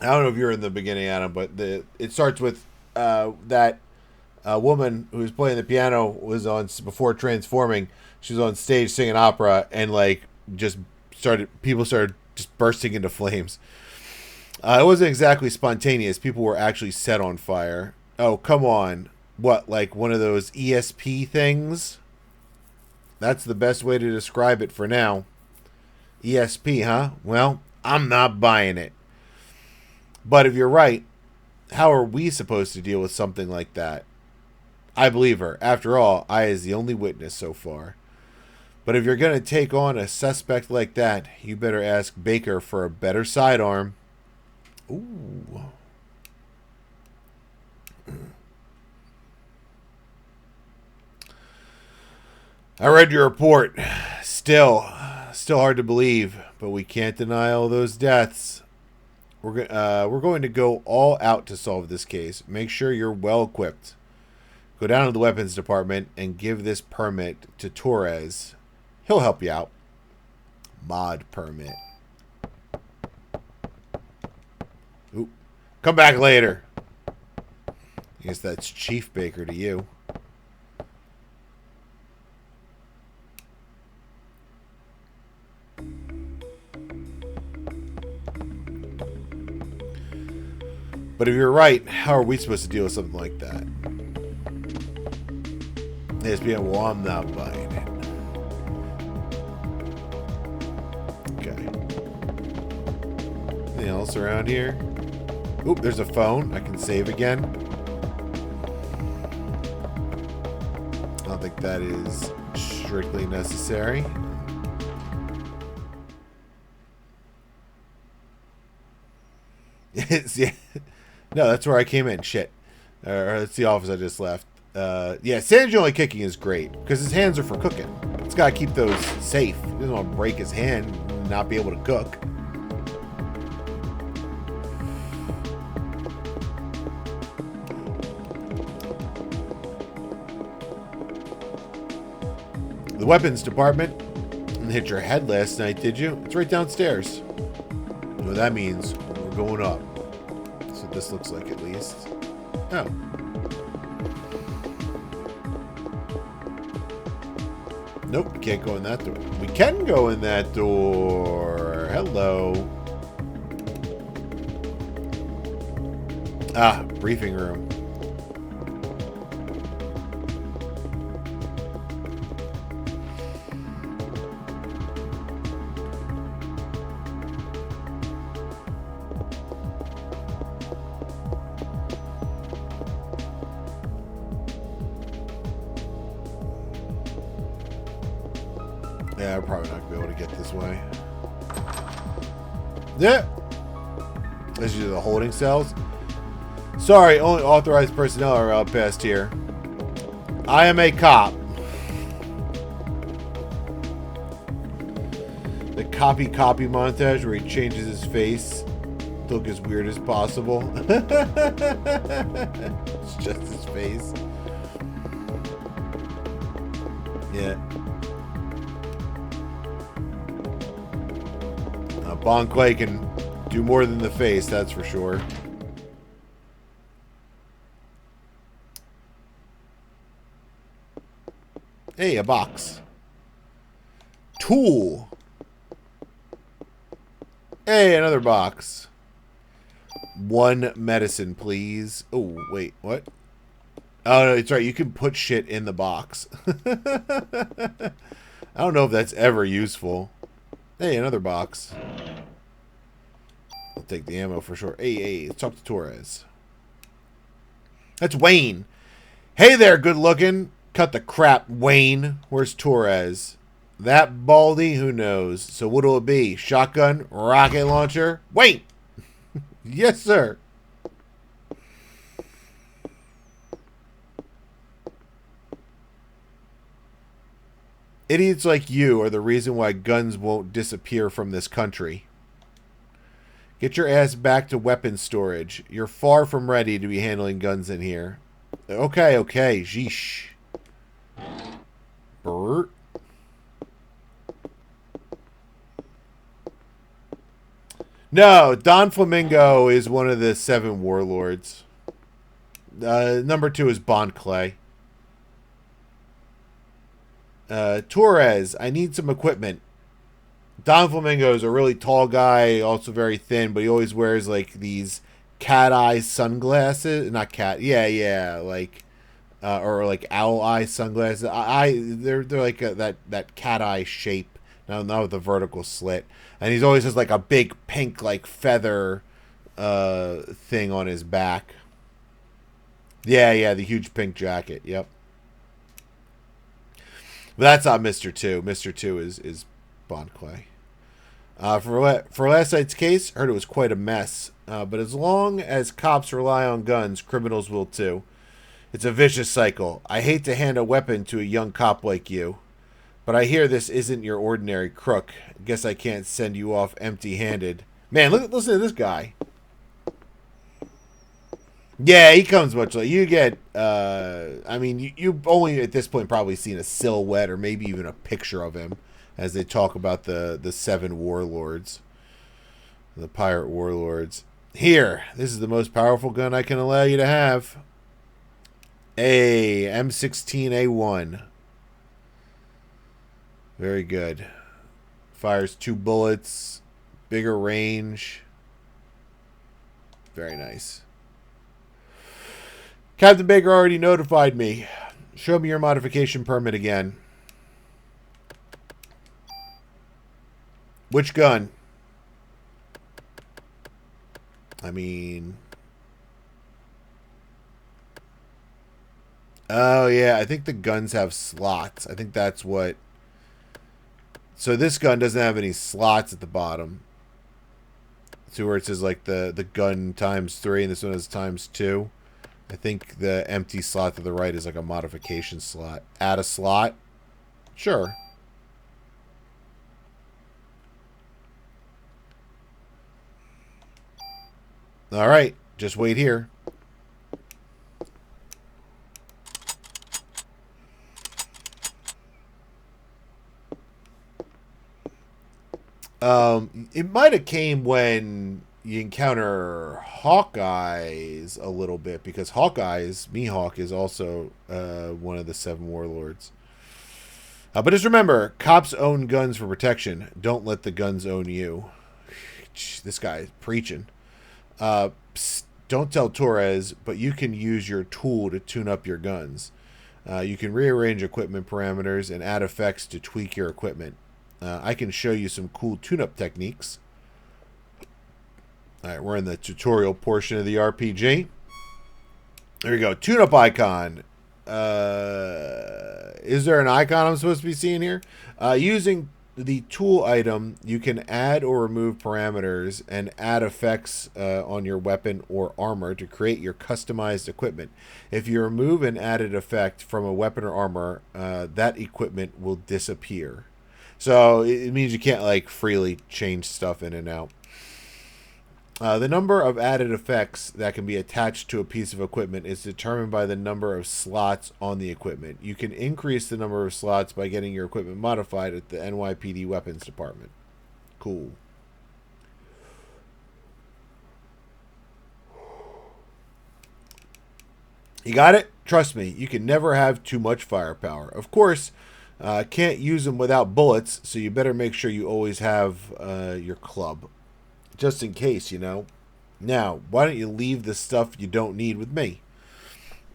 I don't know if you're in the beginning, Adam, but it starts with that woman who was playing the piano was on before transforming. She was on stage singing opera, and people started just bursting into flames. It wasn't exactly spontaneous. People were actually set on fire. Oh, come on. What, like one of those ESP things? That's the best way to describe it for now. ESP, huh? Well, I'm not buying it. But if you're right, how are we supposed to deal with something like that? I believe her. After all, I is the only witness so far. But if you're going to take on a suspect like that, you better ask Baker for a better sidearm. Ooh. I read your report. Still hard to believe, but we can't deny all those deaths. We're going to go all out to solve this case. Make sure you're well equipped. Go down to the weapons department and give this permit to Torres. He'll help you out. Mod permit. Ooh. Come back later. I guess that's Chief Baker to you. But if you're right, how are we supposed to deal with something like that? Yes, yeah, well, I'm not buying it. Okay. Anything else around here? Oop, there's a phone. I can save again. I don't think that is strictly necessary. Yeah. No, that's where I came in. Shit. Or that's the office I just left. Yeah, sandwich only kicking is great because his hands are for cooking. He's got to keep those safe. He doesn't want to break his hand and not be able to cook. The weapons department. Didn't hit your head last night, did you? It's right downstairs. You know what that means? We're going up. That's what this looks like, at least. Oh. Nope, we can't go in that door. We can go in that door. Hello. Ah, briefing room. Yeah, I'm probably not going to be able to get this way. Yeah. This is the holding cells. Sorry, only authorized personnel are out past here. I am a cop. The copy montage where he changes his face to look as weird as possible. It's just his face. Yeah. Bon Clay can do more than the face, that's for sure. Hey, a box. Tool. Hey, another box. One medicine, please. Oh, wait, what? Oh, no, it's right. You can put shit in the box. I don't know if that's ever useful. Hey, another box. I'll take the ammo for sure. Hey, let's talk to Torres. That's Wayne. Hey there, good looking. Cut the crap, Wayne. Where's Torres? That baldy? Who knows? So what'll it be? Shotgun? Rocket launcher? Wayne! Yes, sir. Idiots like you are the reason why guns won't disappear from this country. Get your ass back to weapons storage. You're far from ready to be handling guns in here. Okay, Sheesh. Bert. No, Don Flamingo is one of the 7 warlords. Number 2 is Bon Clay. Torres, I need some equipment. Don Flamingo is a really tall guy, also very thin, but he always wears like these cat eye sunglasses. Not cat, yeah, like or like owl eye sunglasses. They're like that cat eye shape. Not with the vertical slit, and he's always has like a big pink like feather thing on his back. Yeah, the huge pink jacket. Yep. But that's not Mr. 2. Mr. 2 is Bon Clay. For last night's case, heard it was quite a mess. But as long as cops rely on guns, criminals will too. It's a vicious cycle. I hate to hand a weapon to a young cop like you. But I hear this isn't your ordinary crook. Guess I can't send you off empty-handed. Man, listen to this guy. Yeah, he comes much like you get. I mean, you've only at this point probably seen a silhouette or maybe even a picture of him as they talk about the 7 warlords, the pirate warlords. Here, this is the most powerful gun I can allow you to have. A M16A1. Very good. Fires 2 bullets, bigger range. Very nice. Captain Baker already notified me. Show me your modification permit again. Which gun? I mean... Oh, yeah. I think the guns have slots. I think that's what... So this gun doesn't have any slots at the bottom. So where it says like the gun ×3 and this one is ×2. I think the empty slot to the right is like a modification slot. Add a slot? Sure. Alright. Just wait here. It might have came when you encounter Hawkeyes a little bit, because Hawkeyes, Mihawk, is also one of the 7 warlords. But just remember, cops own guns for protection. Don't let the guns own you. This guy is preaching. Psst, don't tell Torres, but you can use your tool to tune up your guns. You can rearrange equipment parameters and add effects to tweak your equipment. I can show you some cool tune-up techniques. Alright, we're in the tutorial portion of the RPG. There we go. Tune-up icon. Is there an icon I'm supposed to be seeing here? Using the tool item, you can add or remove parameters and add effects on your weapon or armor to create your customized equipment. If you remove an added effect from a weapon or armor, that equipment will disappear. So it means you can't like freely change stuff in and out. The number of added effects that can be attached to a piece of equipment is determined by the number of slots on the equipment. You can increase the number of slots by getting your equipment modified at the NYPD Weapons Department. Cool. You got it? Trust me, you can never have too much firepower. Of course, can't use them without bullets, so you better make sure you always have your club. Just in case, you know. Now, why don't you leave the stuff you don't need with me?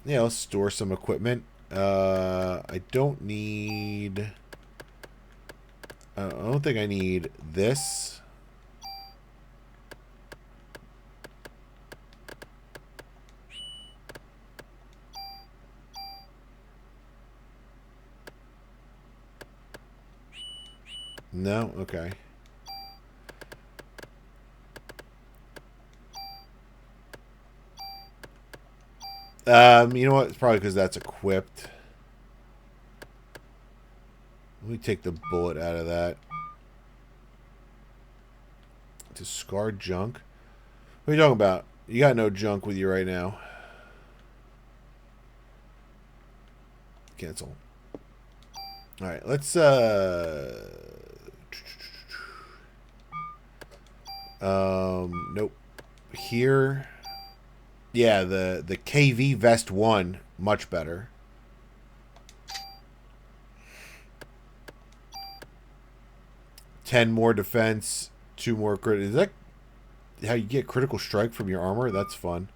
You know, store some equipment. I don't need... I don't think I need this. No? Okay. You know what? It's probably because that's equipped. Let me take the bullet out of that. Discard junk? What are you talking about? You got no junk with you right now. Cancel. Alright, let's nope. Here. Yeah, the KV Vest 1, much better. $10 more defense, 2 more crit. Is that how you get critical strike from your armor? That's fun.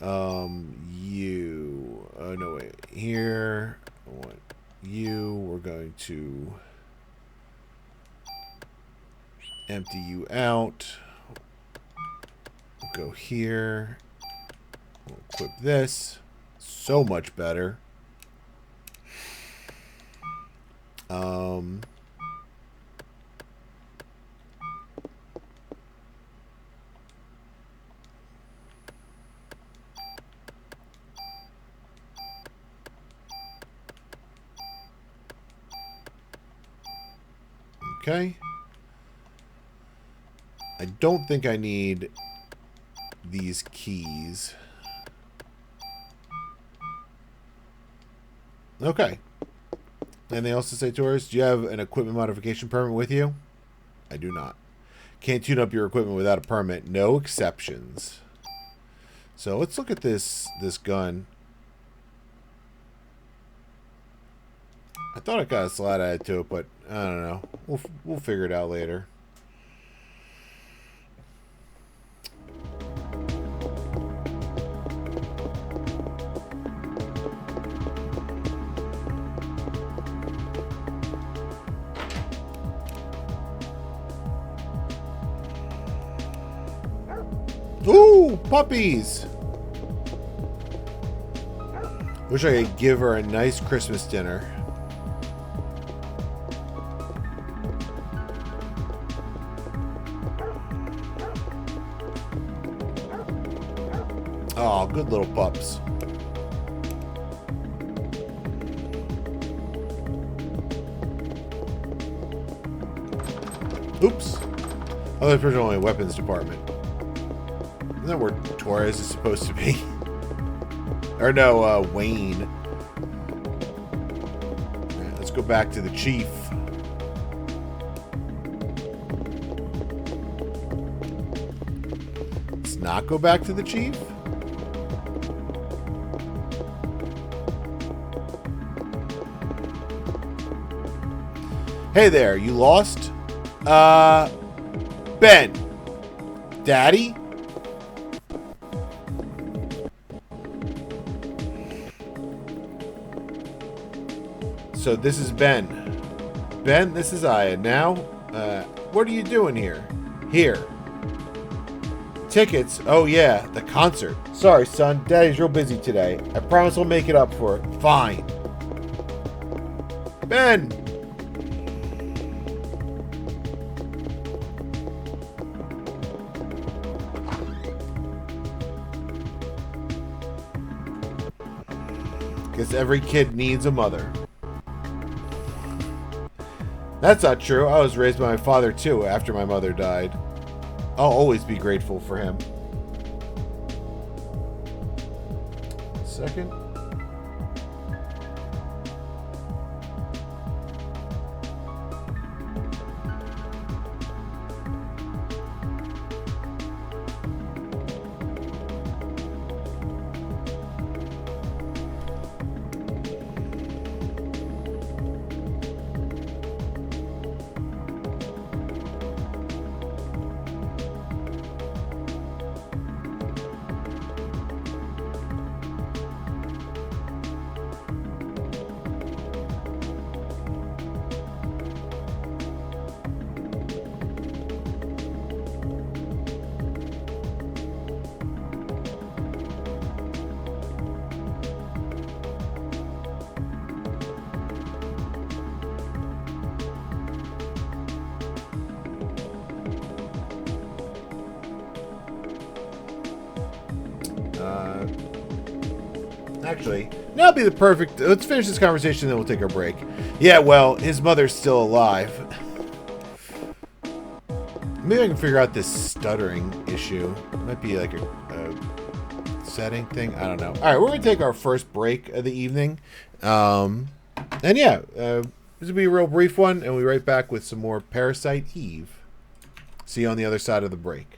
You. Oh no, wait. Here. I want you. We're going to empty you out. We'll go here. We'll equip this. So much better. Okay. I don't think I need these keys. Okay. Anything else to say, Taurus? Do you have an equipment modification permit with you? I do not. Can't tune up your equipment without a permit. No exceptions. So let's look at this gun. I thought it got a slot added to it, but I don't know. We'll figure it out later. puppies. Wish I could give her a nice Christmas dinner. Oh, good little pups. Oops. Oh, that's originally a weapons department. Isn't that where Torres is supposed to be? Or no, Wayne. Right, let's go back to the chief. Let's not go back to the chief? Hey there, you lost? Ben. Daddy? So this is Ben. Ben, this is Aya. Now, what are you doing here? Here. Tickets? Oh yeah, the concert. Sorry, son. Daddy's real busy today. I promise I'll make it up for it. Fine. Ben! Guess every kid needs a mother. That's not true. I was raised by my father too after my mother died. I'll always be grateful for him. Second. Actually, that'll be the perfect... Let's finish this conversation, then we'll take our break. Yeah, well, his mother's still alive. Maybe I can figure out this stuttering issue. It might be like a setting thing. I don't know. All right, we're going to take our first break of the evening. And yeah, this will be a real brief one, and we'll be right back with some more Parasite Eve. See you on the other side of the break.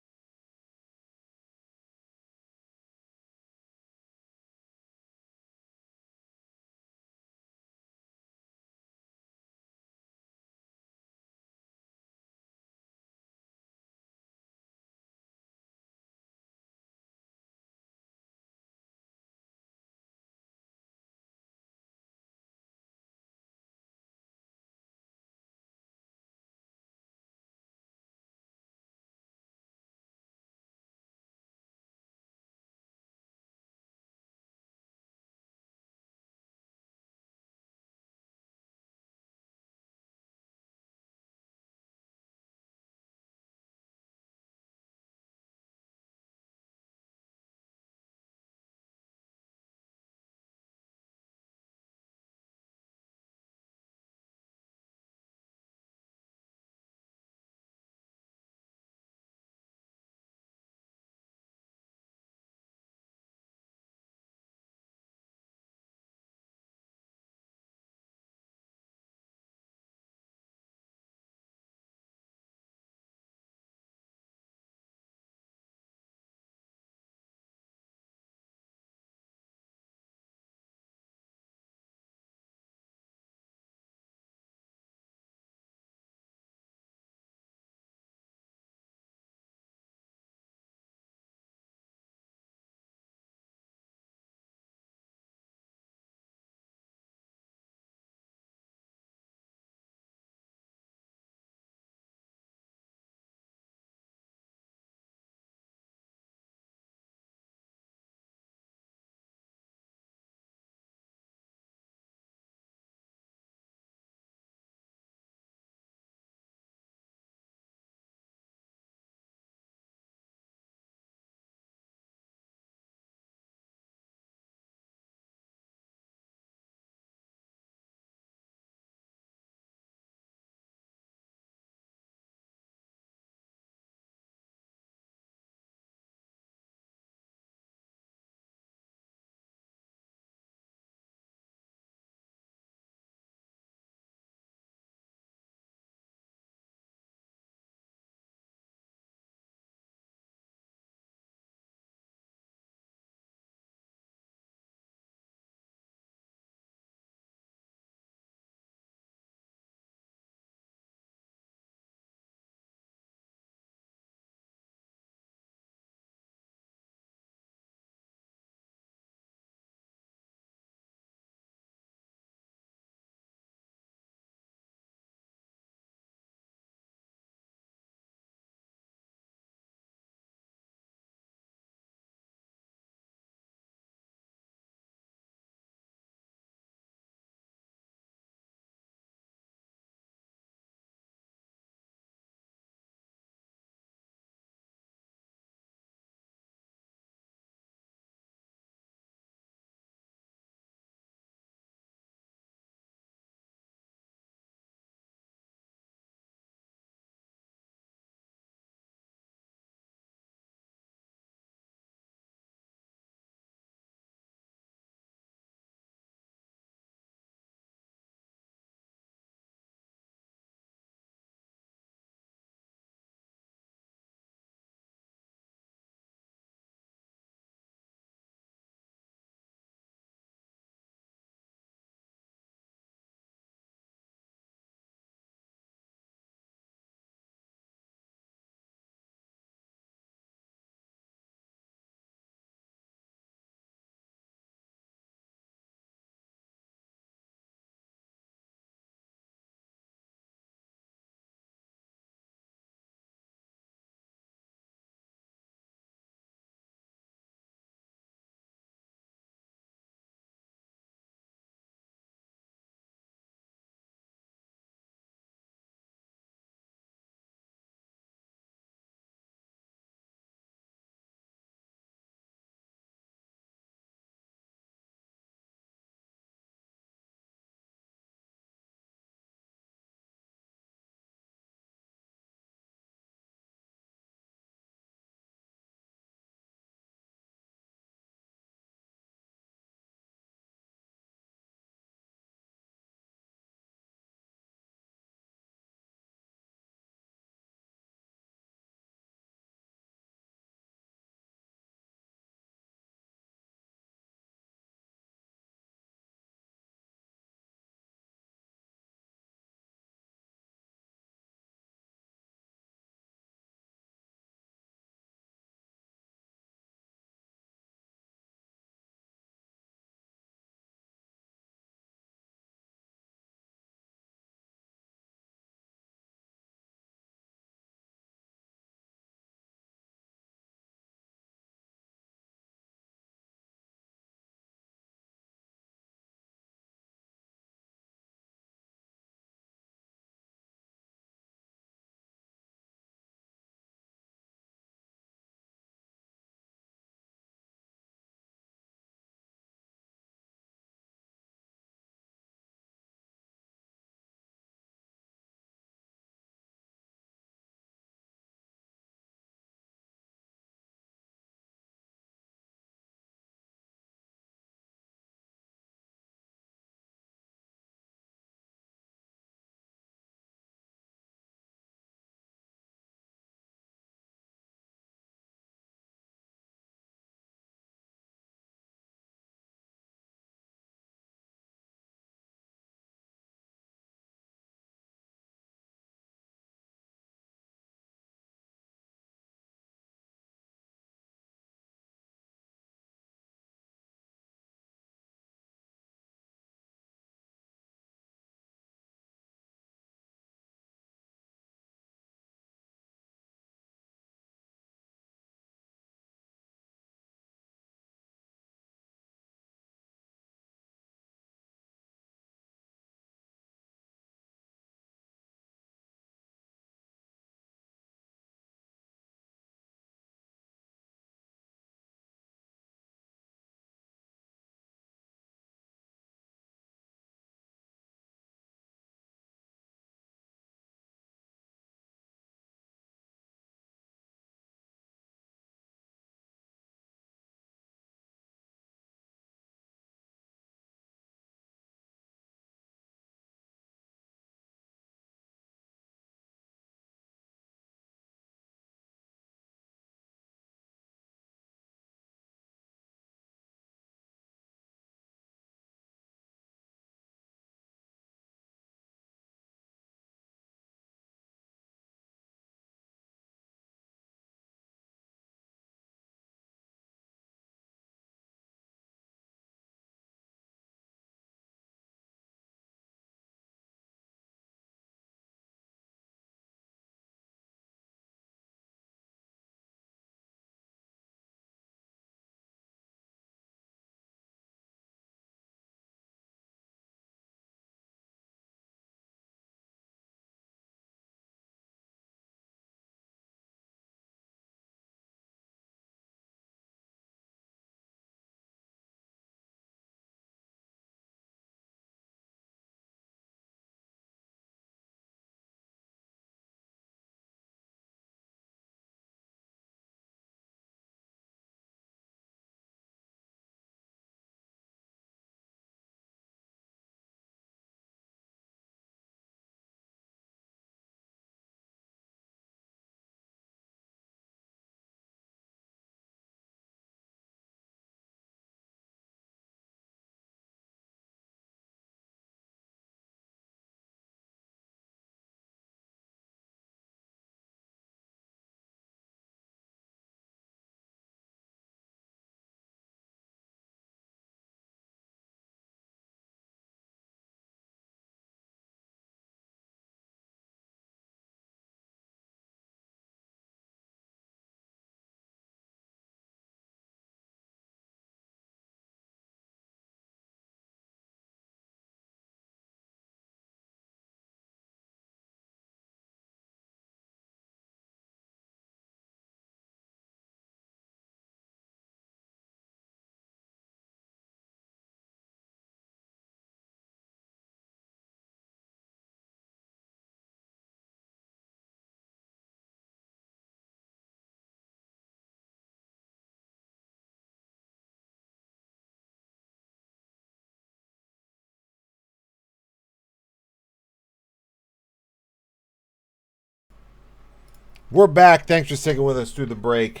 We're back. Thanks for sticking with us through the break.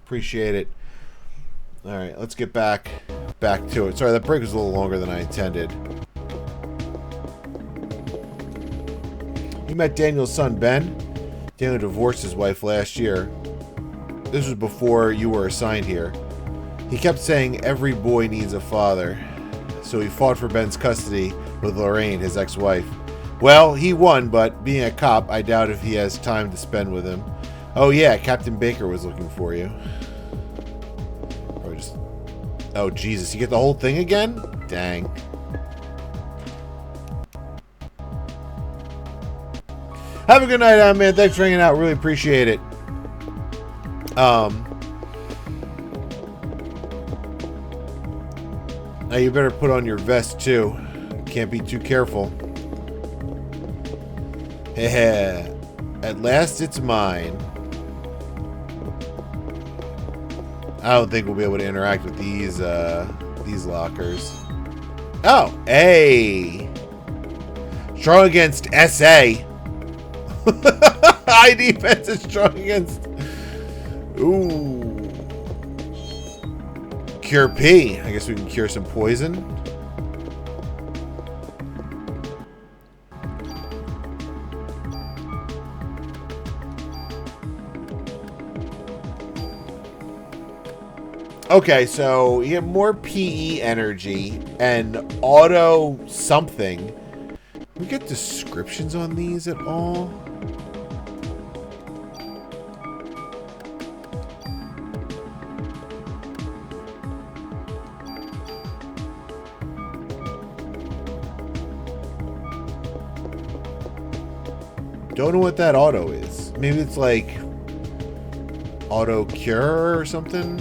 Appreciate it. All right, let's get back to it. Sorry, that break was a little longer than I intended. You met Daniel's son, Ben? Daniel divorced his wife last year. This was before you were assigned here. He kept saying every boy needs a father, so he fought for Ben's custody with Lorraine, his ex-wife. Well, he won, but being a cop, I doubt if he has time to spend with him. Oh yeah, Captain Baker was looking for you. Or just... Oh Jesus, you get the whole thing again? Dang. Have a good night, man. Thanks for hanging out. Really appreciate it. Now you better put on your vest too. Can't be too careful. Heh. At last it's mine. I don't think we'll be able to interact with these lockers. Oh, hey. Strong against SA. High defense is strong against... Ooh. Cure P. I guess we can cure some poison. Okay, so you get more PE energy and auto something. Can we get descriptions on these at all? Don't know what that auto is. Maybe it's like auto cure or something.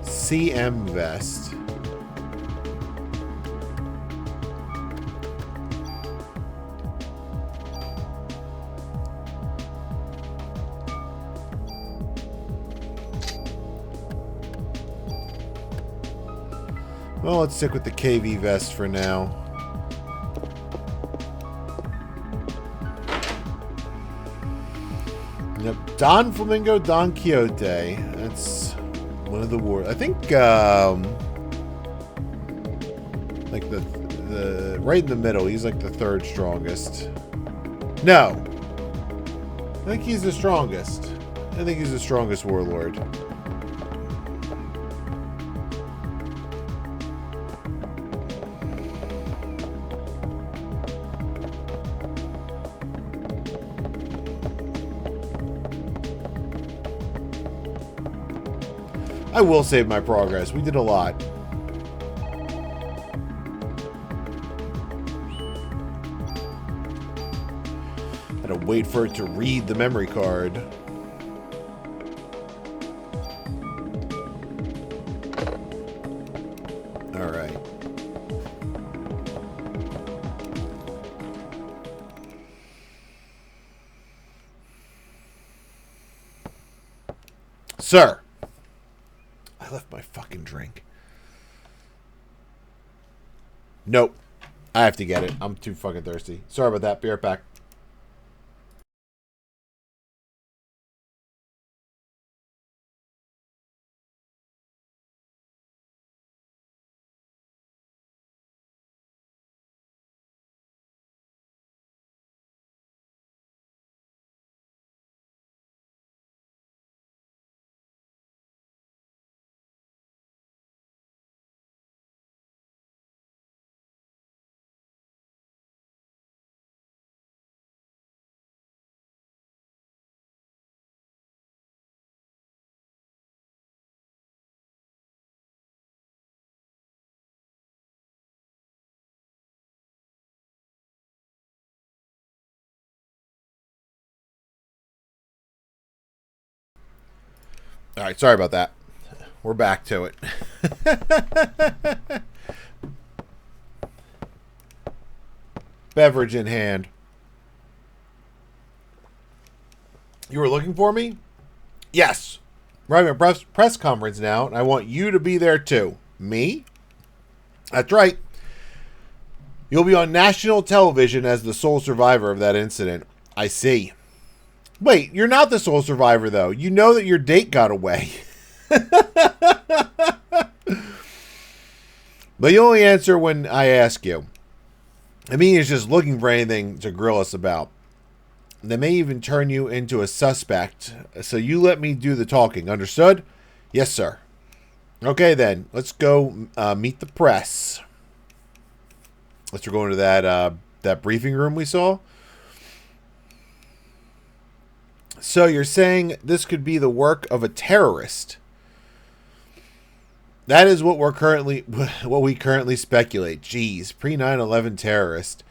CM vest. Well, let's stick with the KV vest for now. Yep. Don Flamingo, Don Quixote. That's one of the wars. I think, like the right in the middle. He's like the third strongest. No, I think he's the strongest. I think he's the strongest warlord. I will save my progress. We did a lot. Had to wait for it to read the memory card. All right. Sir. I left my fucking drink. Nope. I have to get it. I'm too fucking thirsty. Sorry about that. Be right back. All right, sorry about that. We're back to it. Beverage in hand. You were looking for me? Yes. We're having a press conference now, and I want you to be there too. Me? That's right. You'll be on national television as the sole survivor of that incident. I see. Wait, you're not the sole survivor, though. You know that your date got away. But you only answer when I ask you. I mean, he's just looking for anything to grill us about. They may even turn you into a suspect, so you let me do the talking. Understood? Yes, sir. Okay, then. Let's go meet the press. Let's go into that briefing room we saw. So you're saying this could be the work of a terrorist? That is what we currently speculate. Jeez, pre-9/11 terrorist.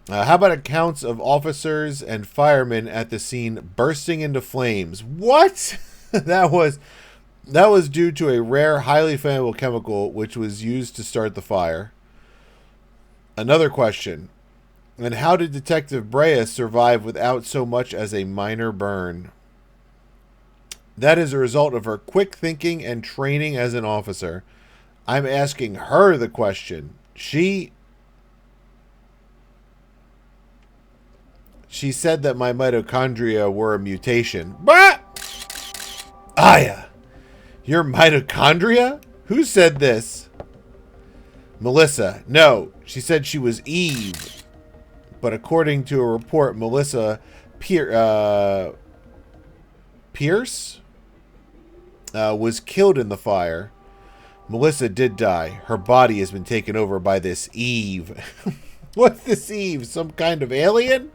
How about accounts of officers and firemen at the scene bursting into flames? What? that was due to a rare, highly flammable chemical which was used to start the fire. Another question. And how did Detective Brea survive without so much as a minor burn? That is a result of her quick thinking and training as an officer. I'm asking her the question. She said that my mitochondria were a mutation. Bah! Aya, your mitochondria? Who said this? Melissa. No, she said she was Eve. But according to a report, Melissa Pierce was killed in the fire. Melissa did die. Her body has been taken over by this Eve. What's this Eve? Some kind of alien?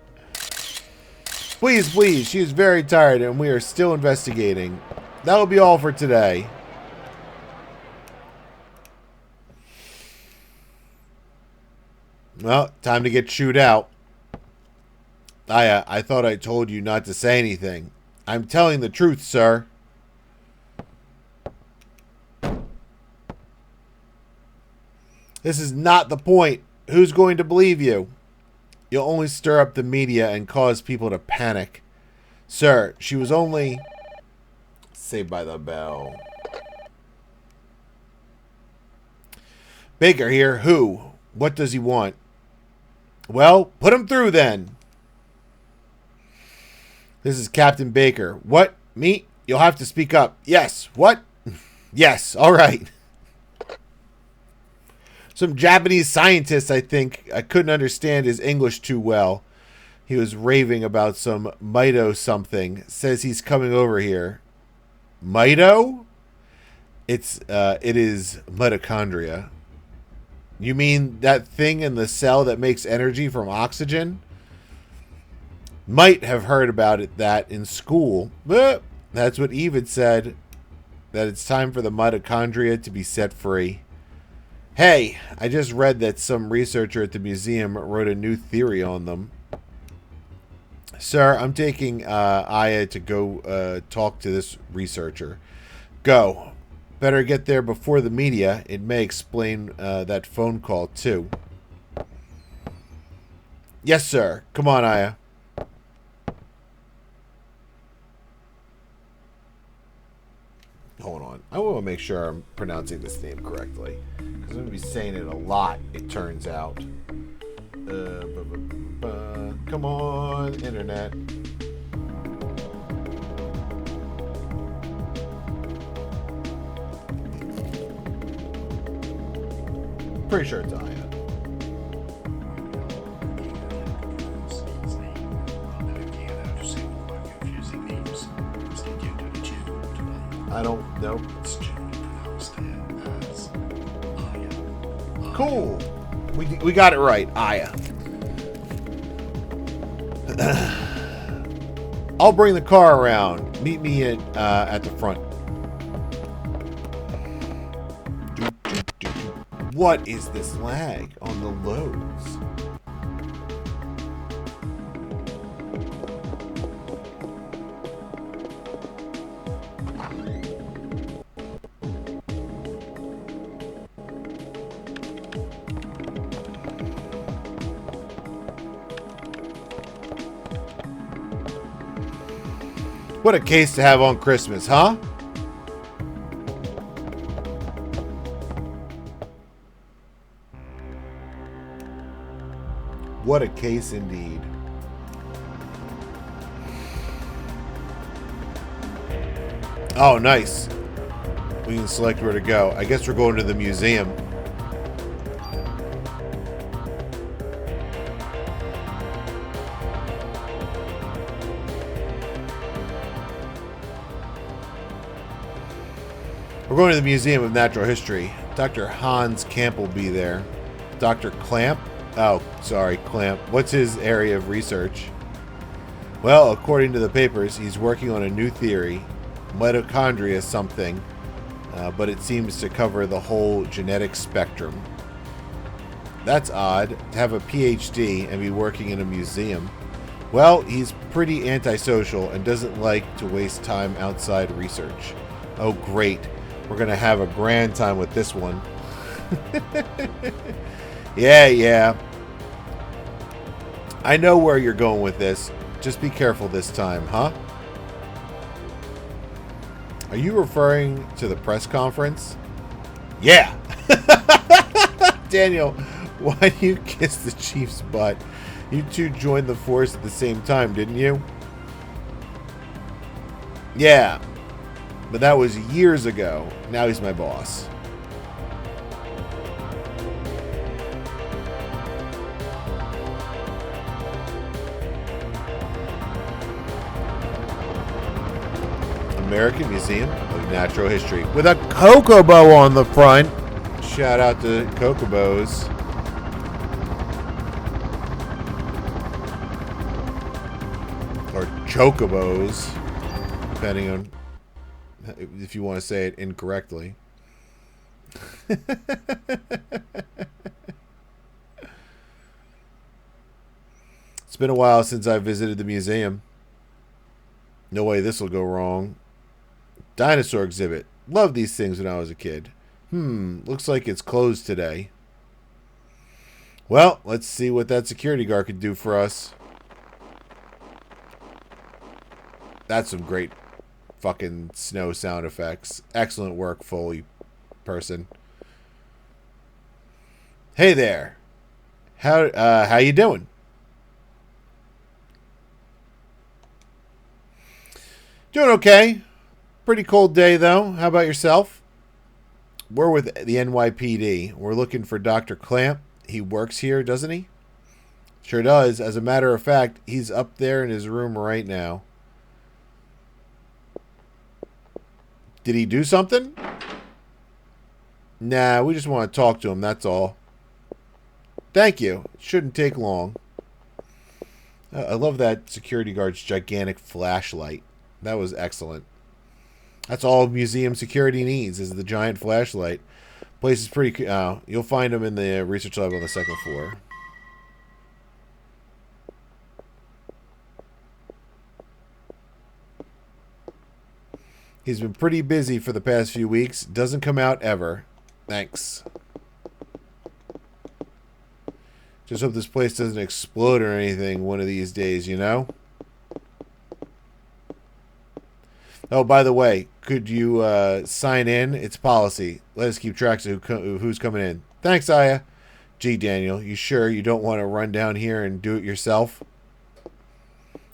Please, please. She is very tired and we are still investigating. That will be all for today. Well, time to get chewed out. I thought I told you not to say anything. I'm telling the truth, sir. This is not the point. Who's going to believe you? You'll only stir up the media and cause people to panic. Sir, she was only Saved by the Bell. Baker here. Who? What does he want? Well, put him through then. This is Captain Baker. What? Me? You'll have to speak up. Yes. What? Yes. All right. Some Japanese scientist, I think. I couldn't understand his English too well. He was raving about some mito something. Says he's coming over here. Mito? It is mitochondria. You mean that thing in the cell that makes energy from oxygen? Might have heard about that in school. But that's what Eve had said. That it's time for the mitochondria to be set free. Hey, I just read that some researcher at the museum wrote a new theory on them. Sir, I'm taking Aya to go talk to this researcher. Go. Better get there before the media. It may explain that phone call, too. Yes, sir. Come on, Aya. Hold on. I want to make sure I'm pronouncing this name correctly. Because I'm going to be saying it a lot, it turns out. Come on, internet. Pretty sure it's Aya. I don't know. It's generally pronounced as Aya. Cool. We got it right. Aya. I'll bring the car around. Meet me at the front. What is this lag on the loads? What a case to have on Christmas, huh? What a case indeed. Oh, nice. We can select where to go. I guess we're going to the museum. We're going to the Museum of Natural History. Dr. Hans Camp will be there. Dr. Clamp? Oh, sorry, Clamp. What's his area of research? Well, according to the papers, he's working on a new theory. Mitochondria something. But it seems to cover the whole genetic spectrum. That's odd, to have a PhD and be working in a museum. Well, he's pretty antisocial and doesn't like to waste time outside research. Oh, great. We're going to have a grand time with this one. Yeah. I know where you're going with this. Just be careful this time, huh? Are you referring to the press conference? Yeah. Daniel, why do you kiss the chief's butt? You two joined the force at the same time, didn't you? Yeah. But that was years ago. Now he's my boss. American Museum of Natural History with a Chocobo on the front. Shout out to Chocobos. Or Chocobos, depending on if you want to say it incorrectly. It's been a while since I visited the museum. No way this will go wrong. Dinosaur exhibit. Loved these things when I was a kid. Looks like it's closed today. Well, let's see what that security guard could do for us. That's some great fucking snow sound effects. Excellent work, Foley person. Hey there. How you doing? Doing okay. Pretty cold day though. How about yourself? We're with the NYPD. We're looking for Dr. Clamp. He works here, doesn't he? Sure does. As a matter of fact, he's up there in his room right now. Did he do something? Nah, we just want to talk to him, that's all. Thank you. It shouldn't take long. I love that security guard's gigantic flashlight. That was excellent. That's all museum security needs, is the giant flashlight. Place is pretty... you'll find him in the research lab on the second floor. He's been pretty busy for the past few weeks. Doesn't come out ever. Thanks. Just hope this place doesn't explode or anything one of these days, you know? Oh, by the way, could you sign in? It's policy. Let us keep track of who's coming in. Thanks, Aya. Gee, Daniel, you sure you don't want to run down here and do it yourself?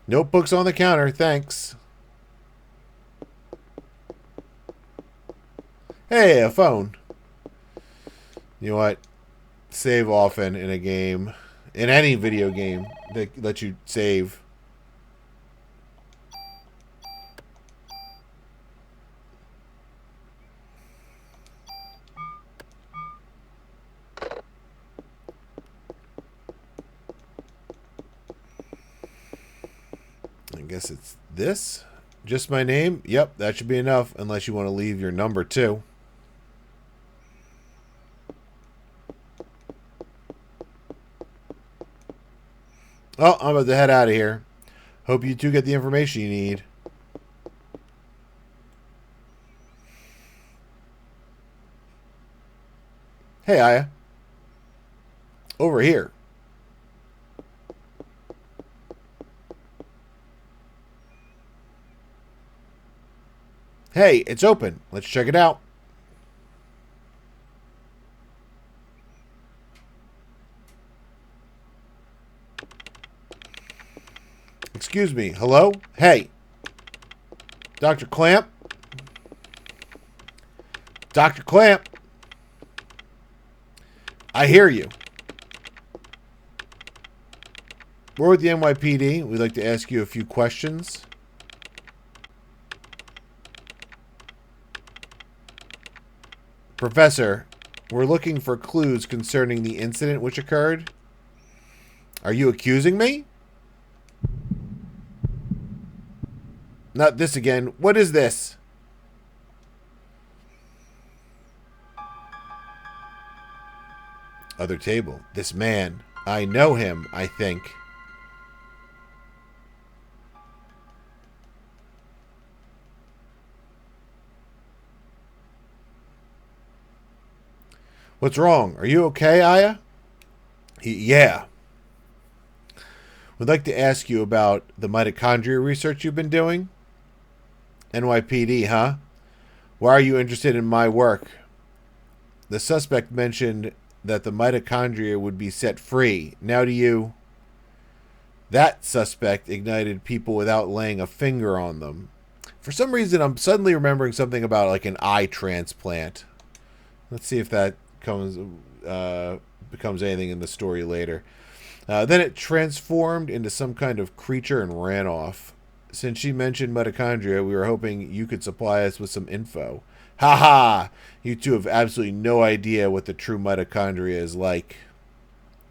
Notebooks on the counter, thanks. Hey, a phone. You know what? Save often in a game. In any video game that lets you save. I guess it's this. Just my name? Yep, that should be enough, unless you want to leave your number too. Oh, I'm about to head out of here. Hope you two get the information you need. Hey, Aya. Over here. Hey, it's open. Let's check it out. Excuse me. Hello? Hey. Dr. Clamp? Dr. Clamp, I hear you. We're with the NYPD. We'd like to ask you a few questions. Professor, we're looking for clues concerning the incident which occurred. Are you accusing me? Not this again. What is this? Other table. This man. I know him, I think. What's wrong? Are you okay, Aya? Yeah. We'd like to ask you about the mitochondria research you've been doing. NYPD, huh? Why are you interested in my work? The suspect mentioned that the mitochondria would be set free. Now do you... That suspect ignited people without laying a finger on them. For some reason, I'm suddenly remembering something about like an eye transplant. Let's see if that becomes anything in the story later. Then it transformed into some kind of creature and ran off. Since she mentioned mitochondria, we were hoping you could supply us with some info. Ha ha! You two have absolutely no idea what the true mitochondria is like.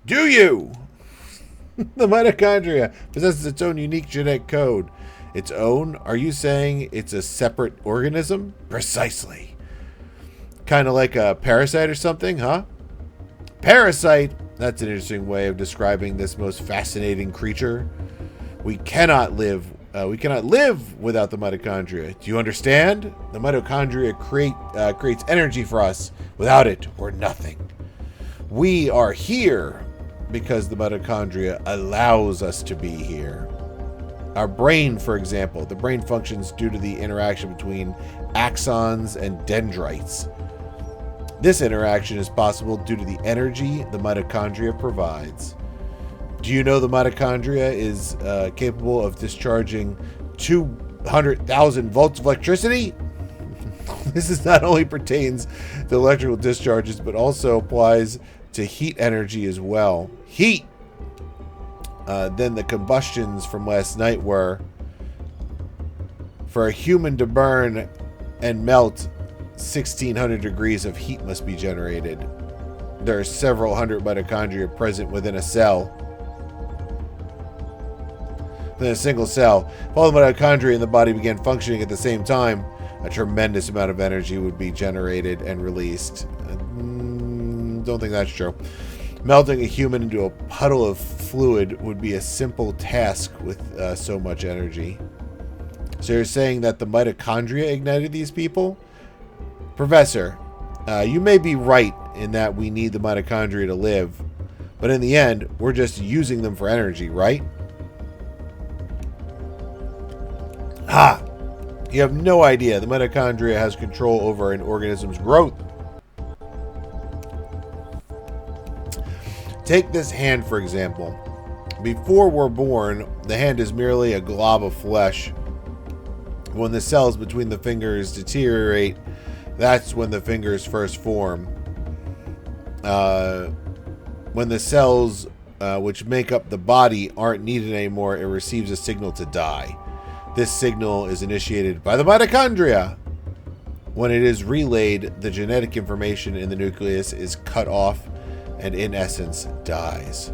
Do you? The mitochondria possesses its own unique genetic code. Its own? Are you saying it's a separate organism? Precisely. Kind of like a parasite or something, huh? Parasite? That's an interesting way of describing this most fascinating creature. We cannot live without the mitochondria. Do you understand? The mitochondria creates energy for us. Without it, we're nothing. We are here because the mitochondria allows us to be here. Our brain, for example, the brain functions due to the interaction between axons and dendrites. This interaction is possible due to the energy the mitochondria provides. Do you know the mitochondria is capable of discharging 200,000 volts of electricity? This not only pertains to electrical discharges, but also applies to heat energy as well. Heat! Then the combustions from last night were, for a human to burn and melt, 1600 degrees of heat must be generated. There are several hundred mitochondria present within a cell. Within a single cell, if all the mitochondria in the body began functioning at the same time, a tremendous amount of energy would be generated and released. Don't think that's true. Melting a human into a puddle of fluid would be a simple task with so much energy. So you're saying that the mitochondria ignited these people? Professor, you may be right in that we need the mitochondria to live, but in the end, we're just using them for energy, right? Ha! You have no idea. The mitochondria has control over an organism's growth. Take this hand, for example. Before we're born, the hand is merely a glob of flesh. When the cells between the fingers deteriorate, that's when the fingers first form. When the cells which make up the body aren't needed anymore, it receives a signal to die. This signal is initiated by the mitochondria. When it is relayed, the genetic information in the nucleus is cut off and, in essence, dies.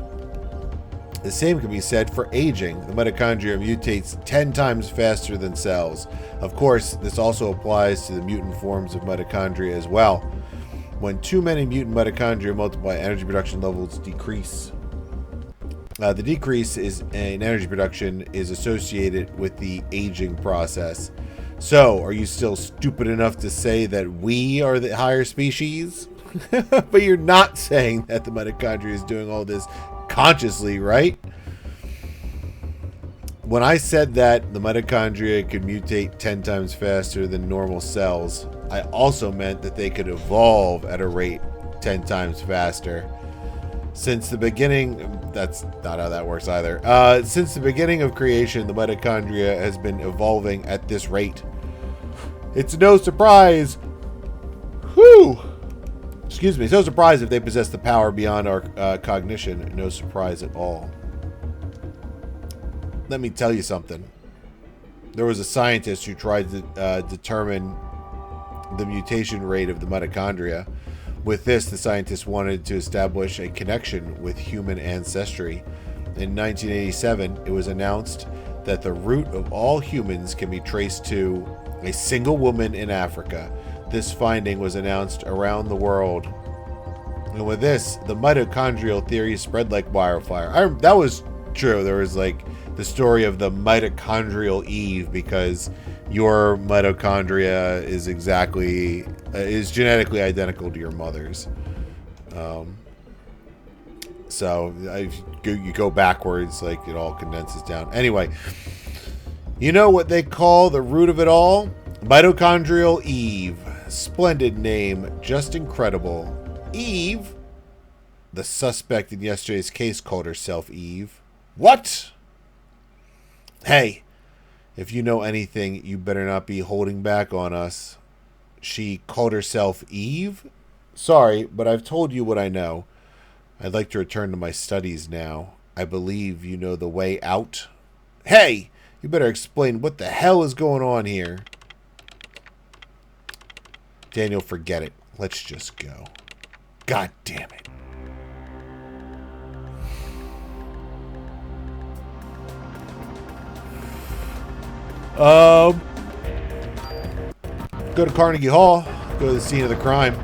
The same can be said for aging. The mitochondria mutates 10 times faster than cells. Of course, this also applies to the mutant forms of mitochondria as well. When too many mutant mitochondria multiply, energy production levels decrease. The decrease in energy production is associated with the aging process. So, are you still stupid enough to say that we are the higher species? But you're not saying that the mitochondria is doing all this consciously, right? When I said that the mitochondria could mutate 10 times faster than normal cells, I also meant that they could evolve at a rate 10 times faster. Since the beginning, that's not how that works either. Since the beginning of creation, the mitochondria has been evolving at this rate. It's no surprise Whew! Excuse me. So surprised if they possess the power beyond our cognition. No surprise at all. Let me tell you something. There was a scientist who tried to determine the mutation rate of the mitochondria. With this, the scientist wanted to establish a connection with human ancestry. In 1987, it was announced that the root of all humans can be traced to a single woman in Africa. This finding was announced around the world. And with this, the mitochondrial theory spread like wildfire. That was true. There was like the story of the mitochondrial Eve, because your mitochondria is genetically identical to your mother's. So you go backwards, like it all condenses down. Anyway, you know what they call the root of it all? Mitochondrial Eve. Splendid name, just incredible. Eve, the suspect in yesterday's case, called herself Eve. What? Hey, if you know anything, you better not be holding back on us. She called herself Eve? Sorry, but I've told you what I know. I'd like to return to my studies now. I believe you know the way out. Hey! You better explain what the hell is going on here. Daniel, forget it. Let's just go. God damn it. Go to Carnegie Hall. Go to the scene of the crime.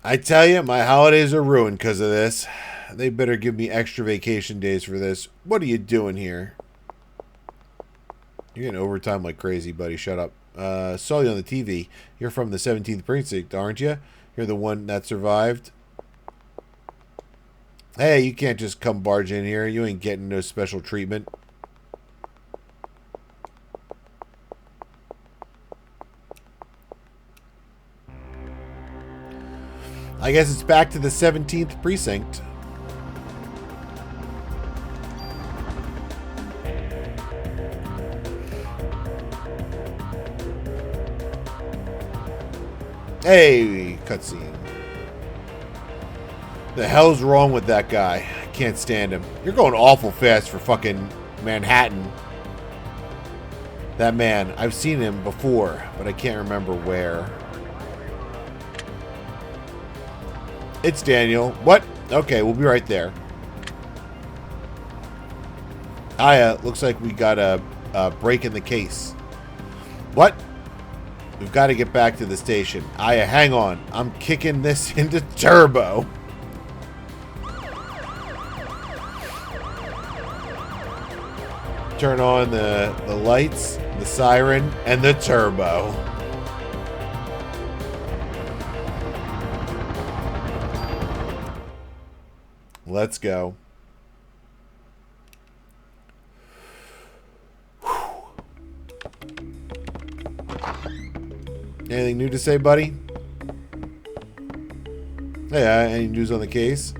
I tell you, my holidays are ruined because of this. They better give me extra vacation days for this. What are you doing here? You're getting overtime like crazy, buddy. Shut up. Saw you on the TV. You're from the 17th precinct, aren't you? You're the one that survived. Hey, you can't just come barge in here. You ain't getting no special treatment. I guess it's back to the 17th precinct. Hey, cutscene. The hell's wrong with that guy? I can't stand him. You're going awful fast for fucking Manhattan. That man, I've seen him before, but I can't remember where. It's Daniel. What? Okay, we'll be right there. Aya, looks like we got a break in the case. What? We've got to get back to the station. Aya, hang on. I'm kicking this into turbo. Turn on the lights, the siren, and the turbo. Let's go. Anything new to say, buddy? Hey, any news on the case?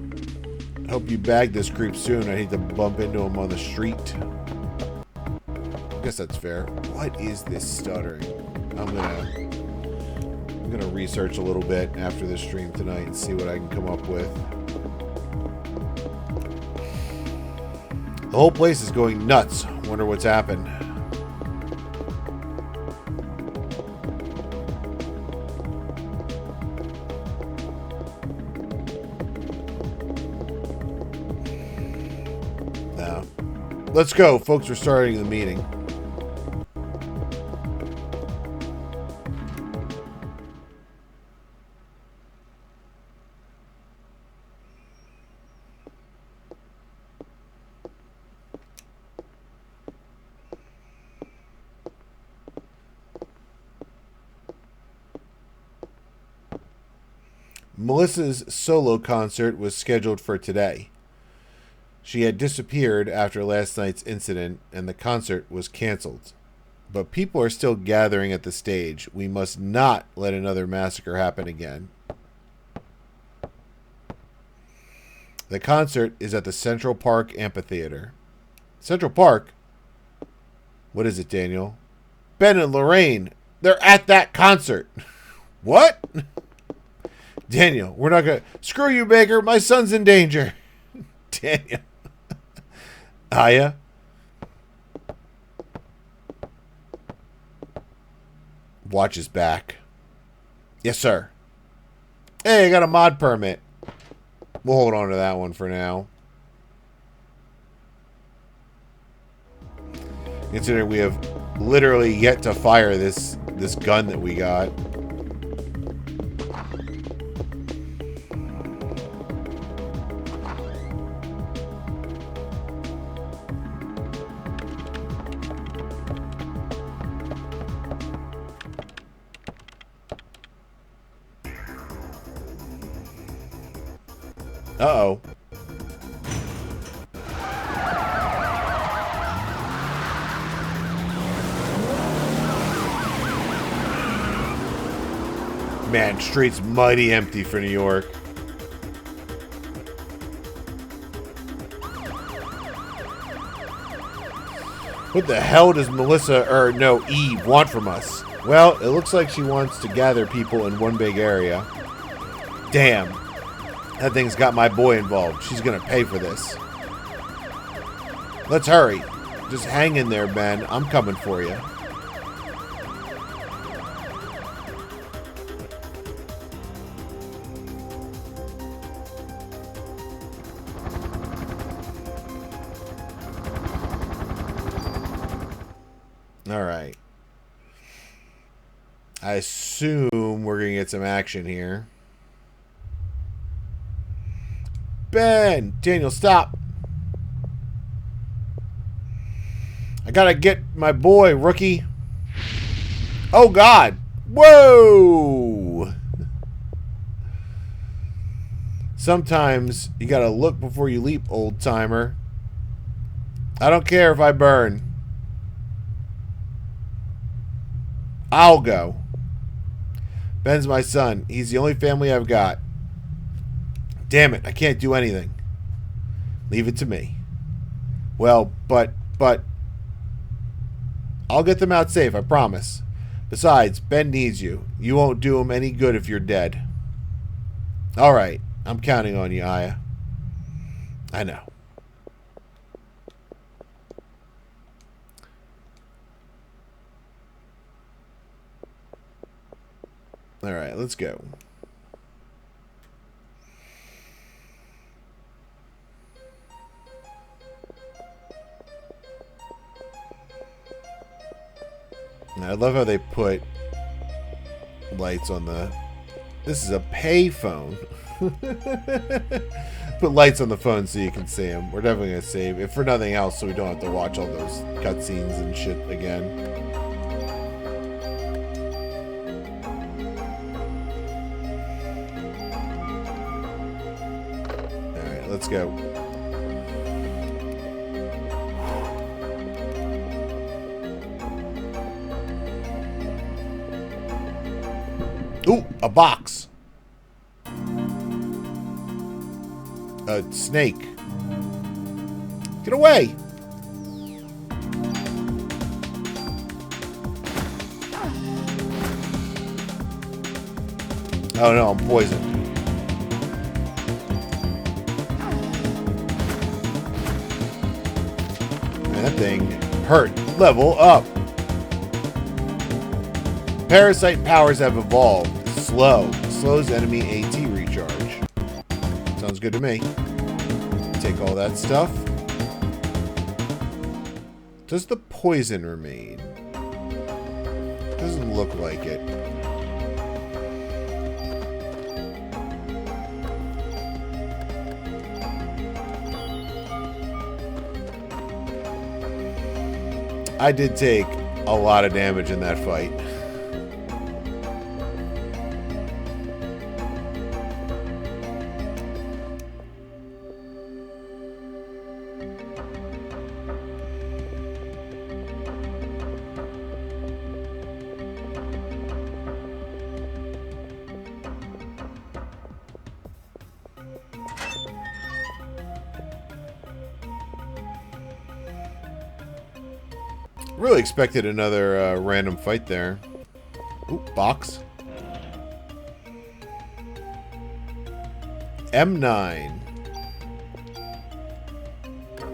Hope you bag this creep soon. I hate to bump into him on the street. I guess that's fair. What is this stuttering? I'm gonna research a little bit after this stream tonight and see what I can come up with. The whole place is going nuts. Wonder what's happened. Now, let's go, folks. We're starting the meeting. Melissa's solo concert was scheduled for today. She had disappeared after last night's incident, and the concert was canceled. But people are still gathering at the stage. We must not let another massacre happen again. The concert is at the Central Park Amphitheater. Central Park? What is it, Daniel? Ben and Lorraine, they're at that concert. What? Daniel, we're not going to... Screw you, Baker. My son's in danger. Daniel. Aya? Watch his back. Yes, sir. Hey, I got a mod permit. We'll hold on to that one for now. Considering we have literally yet to fire this gun that we got. Uh-oh. Man, street's mighty empty for New York. What the hell does Eve want from us? Well, it looks like she wants to gather people in one big area. Damn. That thing's got my boy involved. She's gonna pay for this. Let's hurry. Just hang in there, Ben. I'm coming for you. Alright. I assume we're gonna get some action here. Ben! Daniel, stop! I gotta get my boy, rookie. Oh, God! Whoa! Sometimes you gotta look before you leap, old-timer. I don't care if I burn. I'll go. Ben's my son. He's the only family I've got. Damn it, I can't do anything. Leave it to me. Well, but... I'll get them out safe, I promise. Besides, Ben needs you. You won't do him any good if you're dead. Alright, I'm counting on you, Aya. I know. Alright, let's go. I love how they put lights on the... This is a pay phone. Put lights on the phone so you can see them. We're definitely going to save, if for nothing else, so we don't have to watch all those cutscenes and shit again. Alright, let's go. Ooh, a box. A snake. Get away. Oh no, I'm poisoned. Man, that thing hurt. Level up. Parasite powers have evolved. Slow. Slows enemy AT recharge. Sounds good to me. Take all that stuff. Does the poison remain? Doesn't look like it. I did take a lot of damage in that fight. Really expected another random fight there. Ooh, box. M9.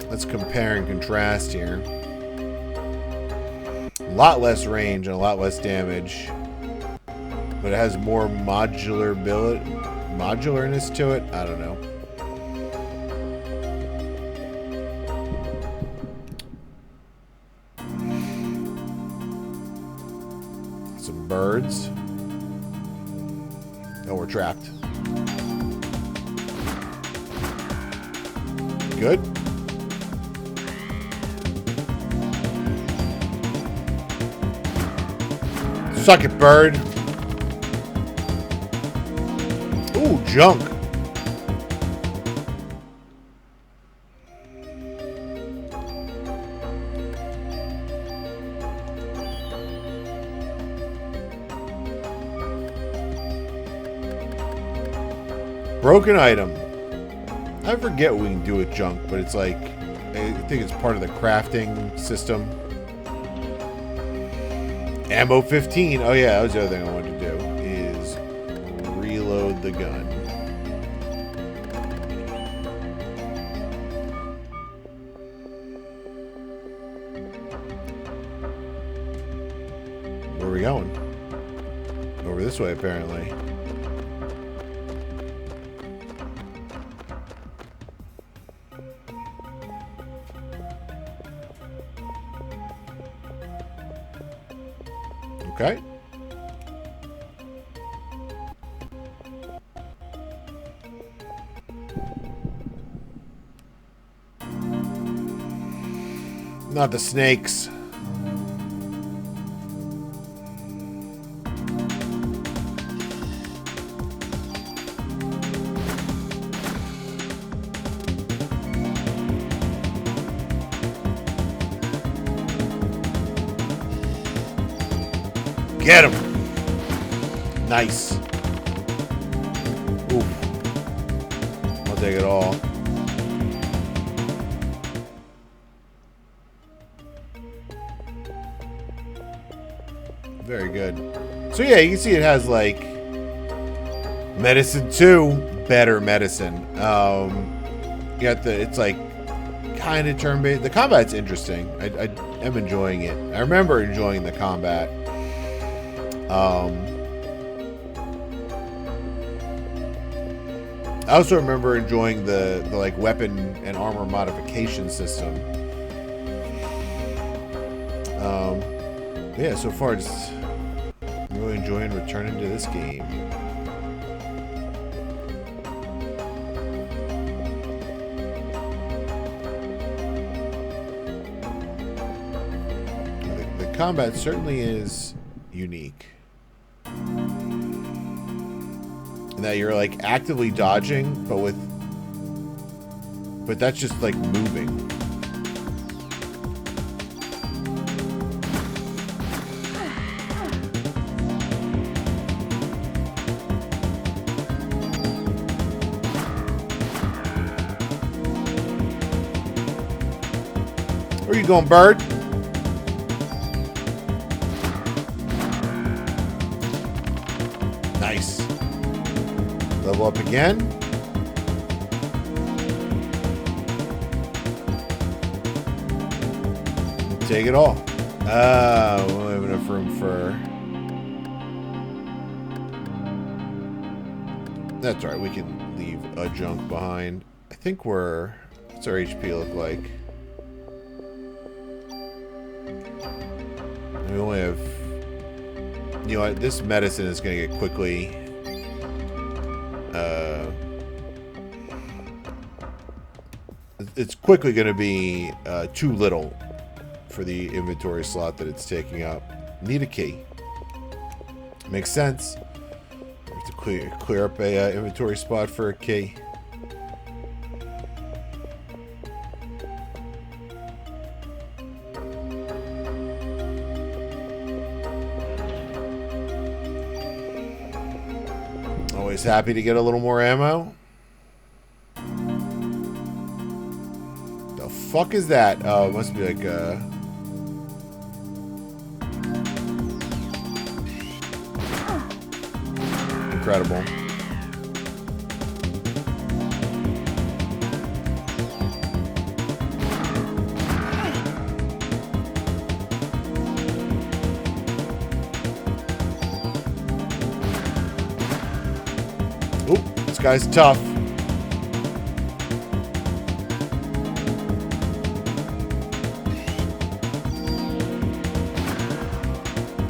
Let's compare and contrast here. A lot less range and a lot less damage. But it has more modularness to it. I don't know. Some birds. Oh, we're trapped. Good. Suck it, bird. Ooh, junk. Broken item. I forget what we can do with junk, but it's like, I think it's part of the crafting system. Ammo 15. Oh yeah, that was the other thing I wanted to do, is reload the gun. Where are we going? Over this way, apparently. Okay. Not the snakes. Get him. Nice. Oof. I'll take it all. Very good. So yeah, you can see it has like medicine 2, better medicine. You got the, it's like kind of turn-based. The combat's interesting. I am enjoying it. I remember enjoying the combat. I also remember enjoying the like weapon and armor modification system. Yeah, so far just really enjoying returning to this game. The combat certainly is unique. And that you're like actively dodging, but that's just like moving. Where you going, bird? Nice. Level up again. Take it all. We only have enough room for... That's all right. We can leave a junk behind. I think we're... What's our HP look like? We only have... You know what? This medicine is going to get quickly... it's quickly going to be too little for the inventory slot that it's taking up. Need a key. Makes sense. We have to clear up a inventory spot for a key. Always happy to get a little more ammo. The fuck is that? Oh, it must be like incredible. Oop, this guy's tough.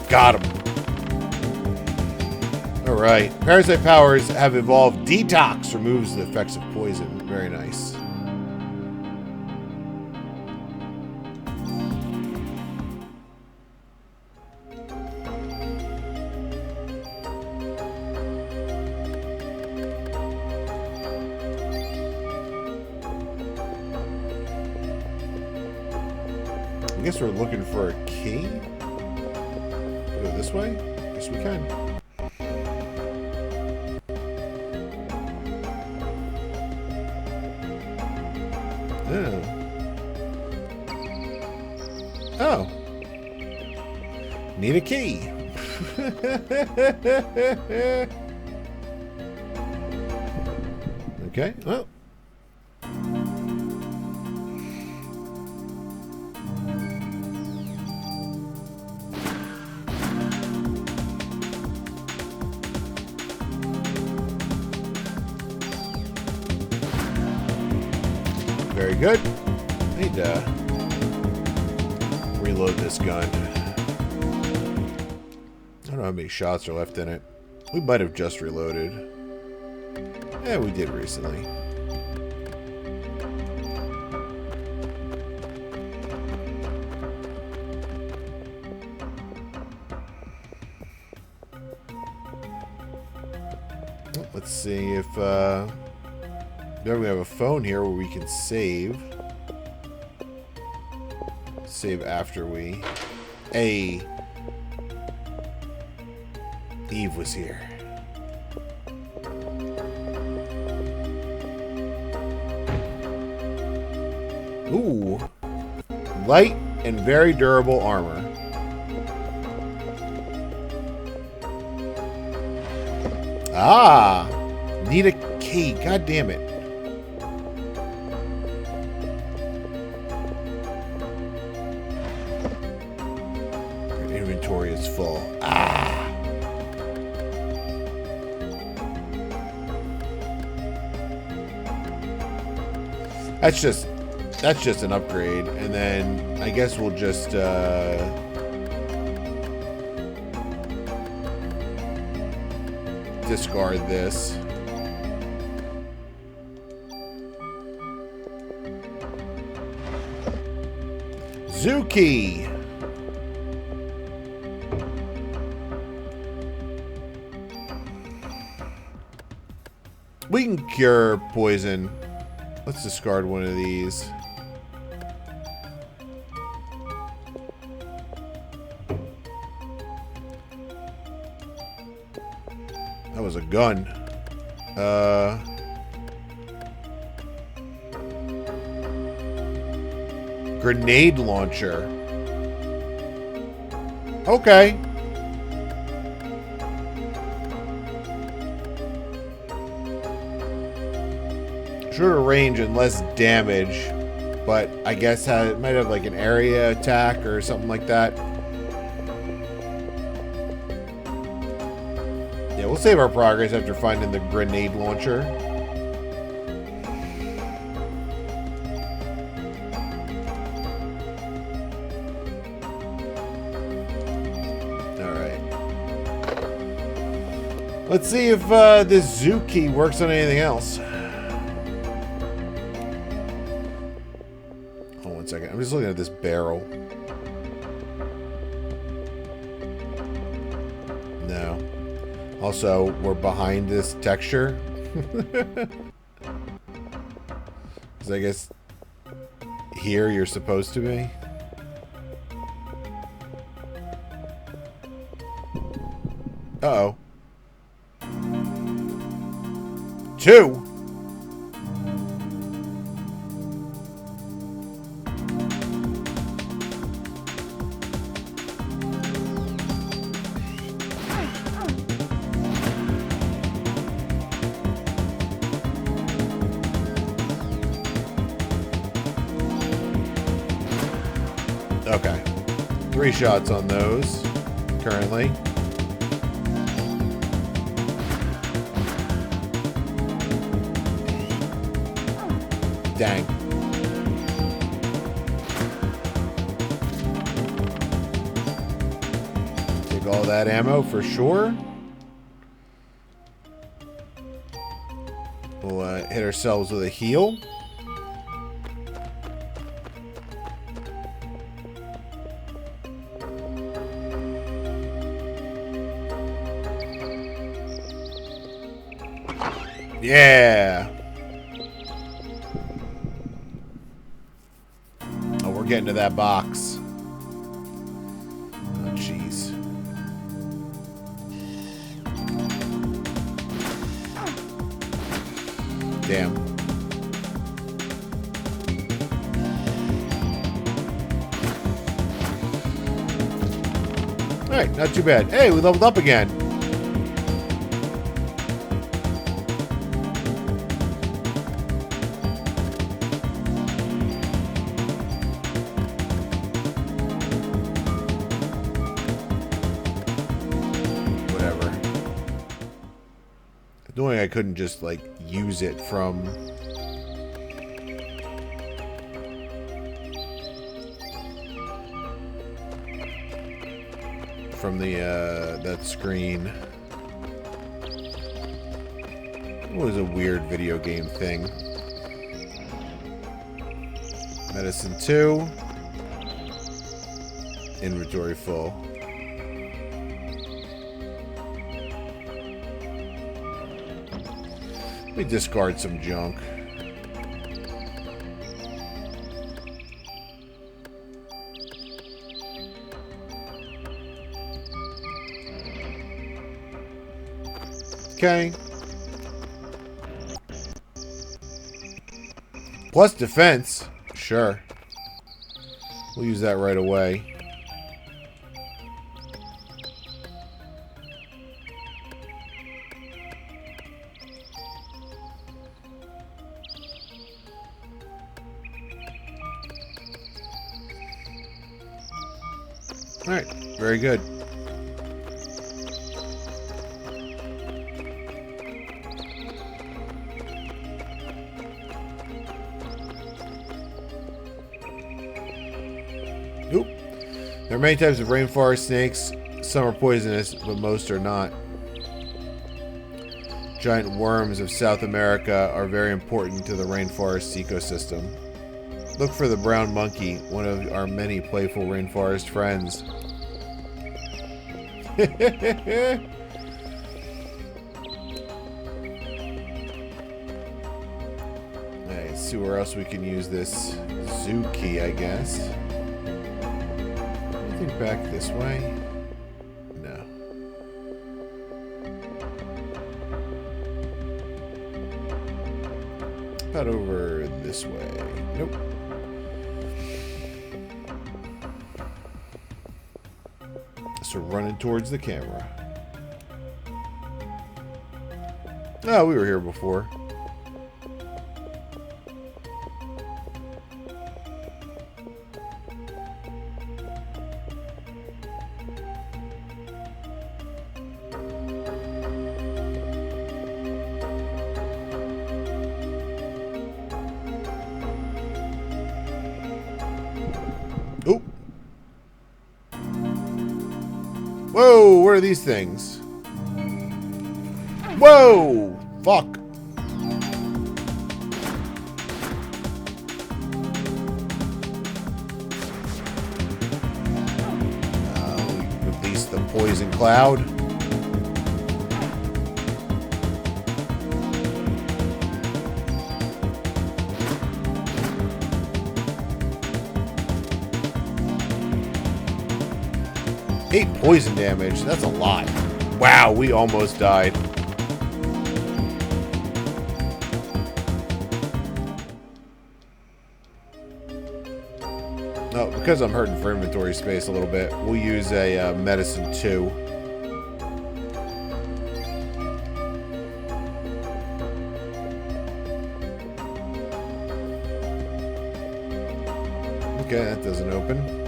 Got him. Alright. Parasite powers have evolved. Detox removes the effects of poison. Very nice. I guess we're looking for a key. Go this way? Yes, we can. Oh. Oh. Need a key. Okay, well. Very good. I need to reload this gun. I don't know how many shots are left in it. We might have just reloaded. Yeah, we did recently. Let's see if there we have a phone here where we can save. Save after we... Hey! Eve was here. Ooh. Light and very durable armor. Ah! Need a key. God damn it. Inventory is full. Ah! That's just an upgrade, and then I guess we'll just discard this. Zuki. We can cure poison. Let's discard one of these. That was a gun. Grenade launcher. Okay. Shorter range and less damage, but I guess it might have like an area attack or something like that. Yeah, we'll save our progress after finding the grenade launcher. Alright. Let's see if this Zuki works on anything else. Second. I'm just looking at this barrel. No. Also, we're behind this texture. Because I guess here you're supposed to be. Uh-oh. 2. Okay. 3 shots on those currently. Dang. Take all that ammo for sure. We'll hit ourselves with a heal. Yeah. Oh, we're getting to that box. Oh, jeez. Damn. Alright, not too bad. Hey, we leveled up again. Annoying I couldn't just, like, use it from... that screen. It was a weird video game thing. Medicine 2. Inventory full. Let me discard some junk. Okay. Plus defense. Sure. We'll use that right away. Alright, very good. Oop. There are many types of rainforest snakes. Some are poisonous, but most are not. Giant worms of South America are very important to the rainforest ecosystem. Look for the brown monkey, one of our many playful rainforest friends. Let's see where else we can use this zoo key, I guess. Anything back this way? No. About over this way. Nope. So running towards the camera. Oh, we were here before. Oop. Whoa, what are these things? Whoa! Fuck. Release the poison cloud. Eight poison damage. That's a lot. Wow, we almost died. Oh, because I'm hurting for inventory space a little bit, we'll use a medicine 2. Okay, that doesn't open.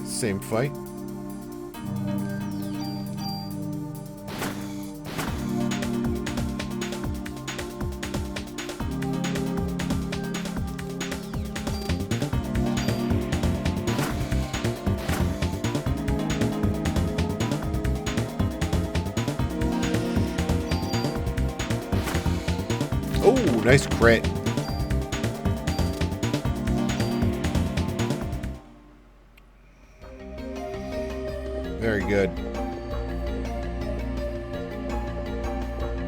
Same fight. Oh, nice crit. Very good.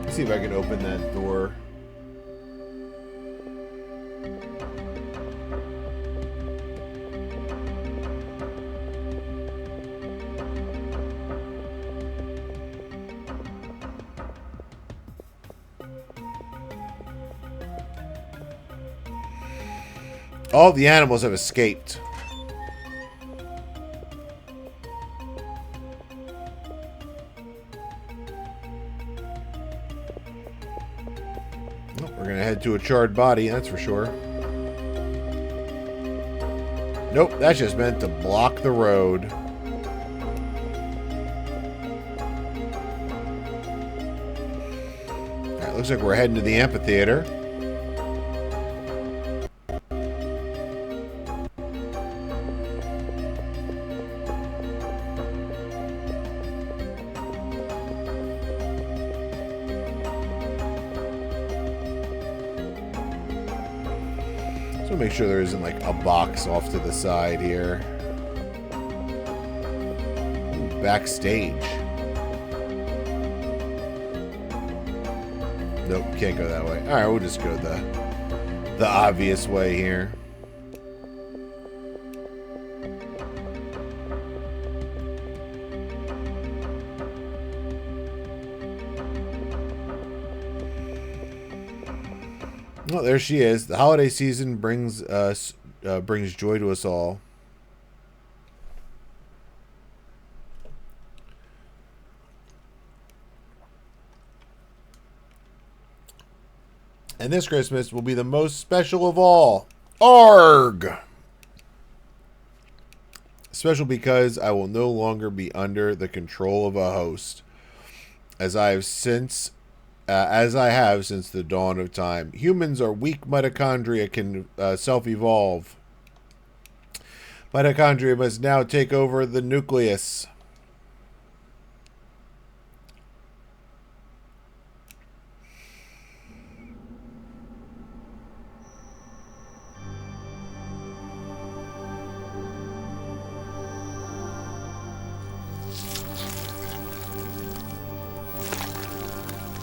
Let's see if I can open that door. All the animals have escaped. Well, we're going to head to a charred body, that's for sure. Nope, that's just meant to block the road. Alright, looks like we're heading to the amphitheater. So make sure there isn't like a box off to the side here. Ooh, backstage. Nope, can't go that way. Alright, we'll just go the obvious way here. Well, there she is. The holiday season brings joy to us all. And this Christmas will be the most special of all. Arg! Special because I will no longer be under the control of a host, as I have since the dawn of time. Humans are weak mitochondria, can self-evolve. Mitochondria must now take over the nucleus.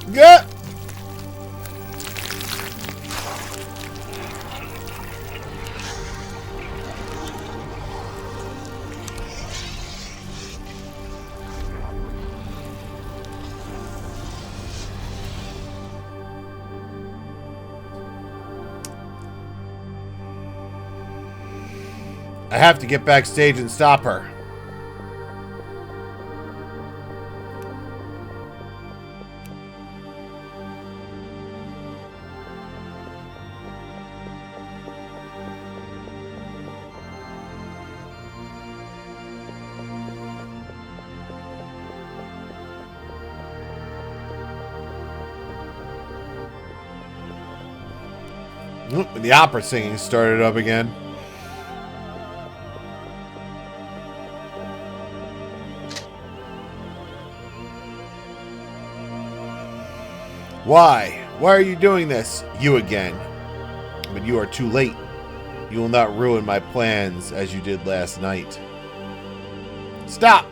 Yeah. I have to get backstage and stop her. The opera singing started up again. Why? Why are you doing this? You again. But you are too late. You will not ruin my plans as you did last night. Stop!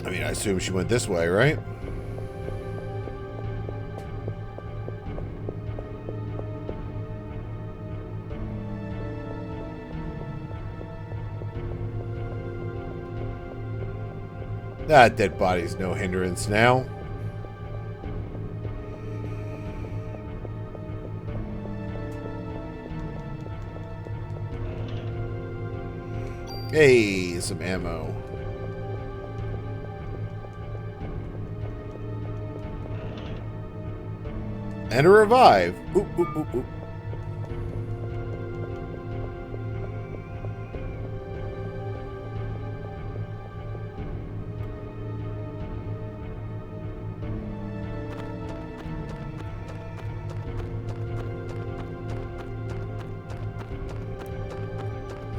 I mean, I assume she went this way, right? That dead body's no hindrance now. Hey, some ammo. And a revive. Oop, oop, oop, oop.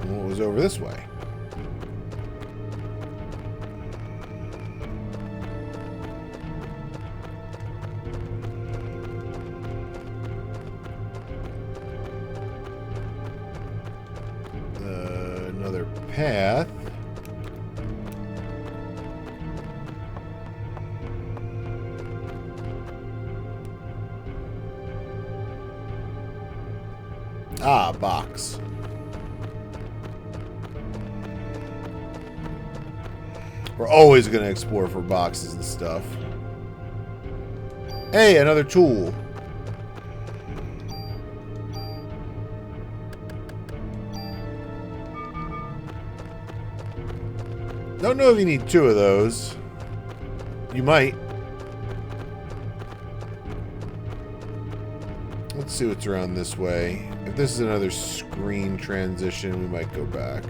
What was over this way? Another path. Ah, box. We're always going to explore for boxes and stuff. Hey, another tool. Don't know if you need 2 of those. You might. Let's see what's around this way. If this is another screen transition, we might go back.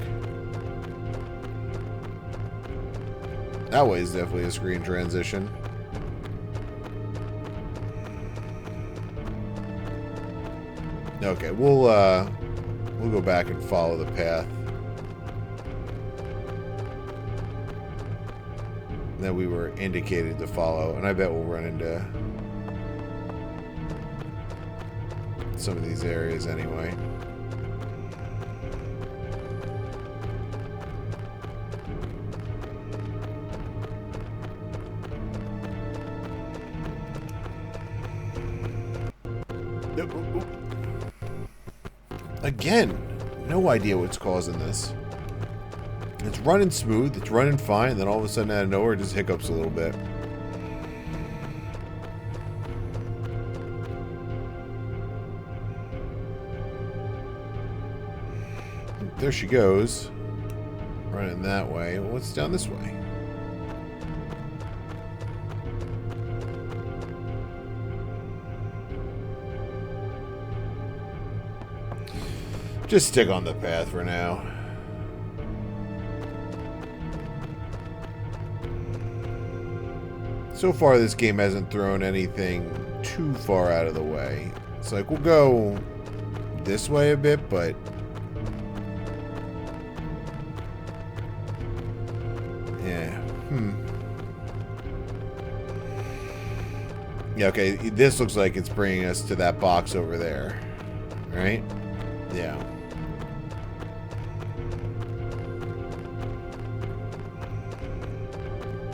That way is definitely a screen transition. Okay, we'll go back and follow the path that we were indicated to follow, and I bet we'll run into some of these areas anyway. Again, no idea what's causing this. It's running smooth, it's running fine, and then all of a sudden out of nowhere it just hiccups a little bit. There she goes. Running that way. What's down this way? Just stick on the path for now. So far, this game hasn't thrown anything too far out of the way. It's like, we'll go this way a bit, but yeah. Yeah, okay, this looks like it's bringing us to that box over there. Right? Yeah.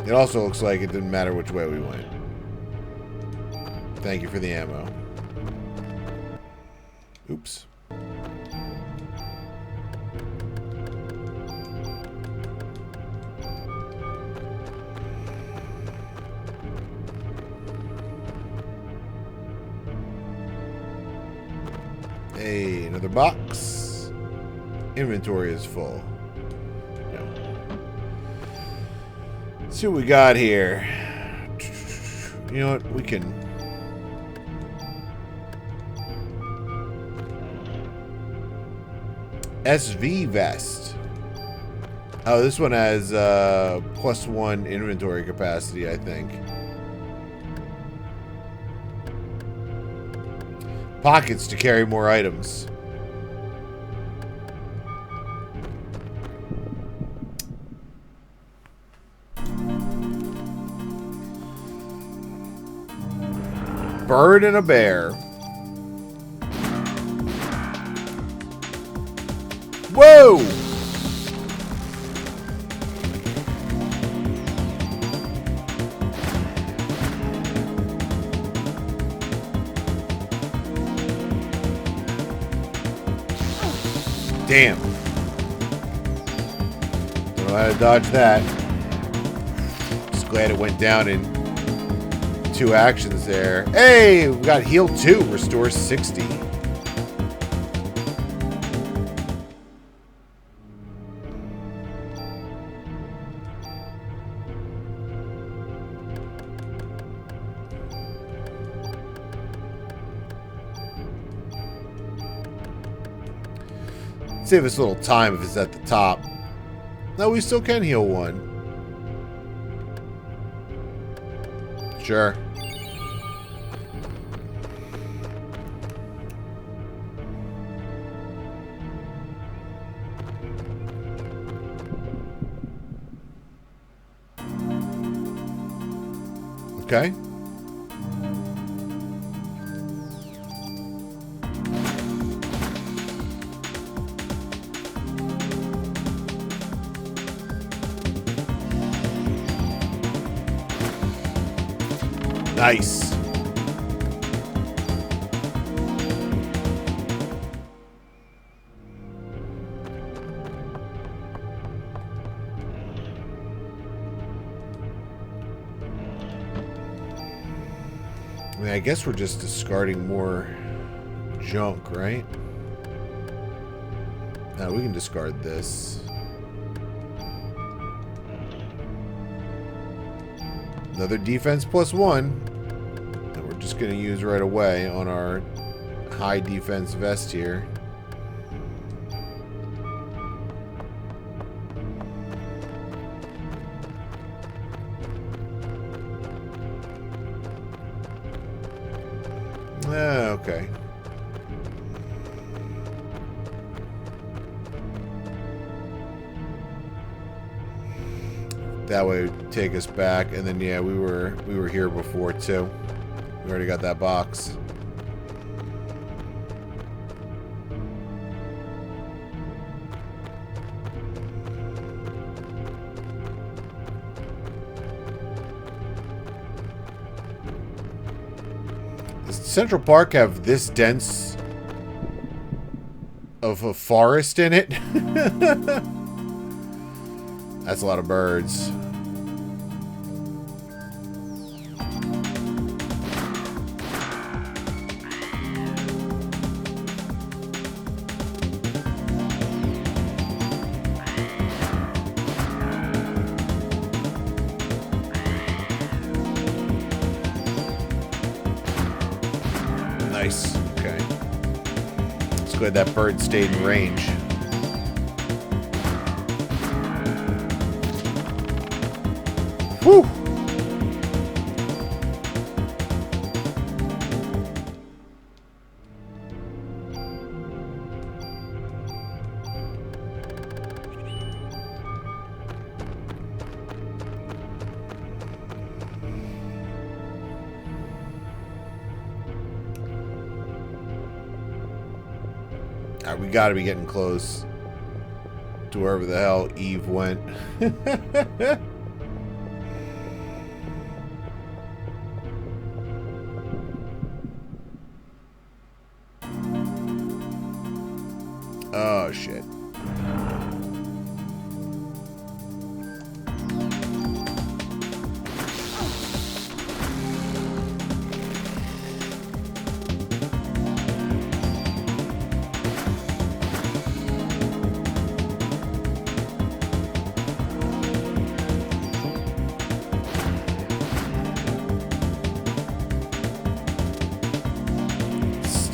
It also looks like it didn't matter which way we went. Thank you for the ammo. Oops. Hey, another box. Inventory is full. See what we got here. You know what? We can. SV vest. Oh, this one has +1 inventory capacity, I think. Pockets to carry more items. Bird and a bear. Whoa! Damn. Don't know how to dodge that. Just glad it went down in 2 actions there. Hey, we got heal 2, restore 60. Save us a little time if it's at the top. No, we still can heal one. Sure. Okay. Nice. I mean, I guess we're just discarding more junk, right? Now we can discard this. Another defense +1 that we're just going to use right away on our high defense vest here. Okay. That way would take us back, and then yeah, we were here before too. We already got that box. Does Central Park have this dense of a forest in it? That's a lot of birds. Nice. Okay. It's good that bird stayed in range. Whew. We gotta be getting close to wherever the hell Eve went. Oh, shit.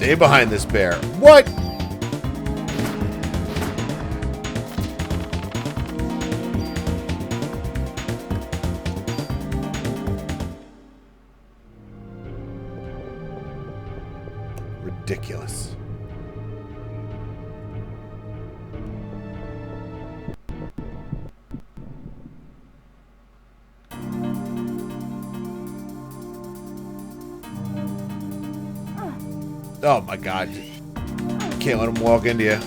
Stay behind this bear. What? Ridiculous. Oh my god. Can't let him walk into you.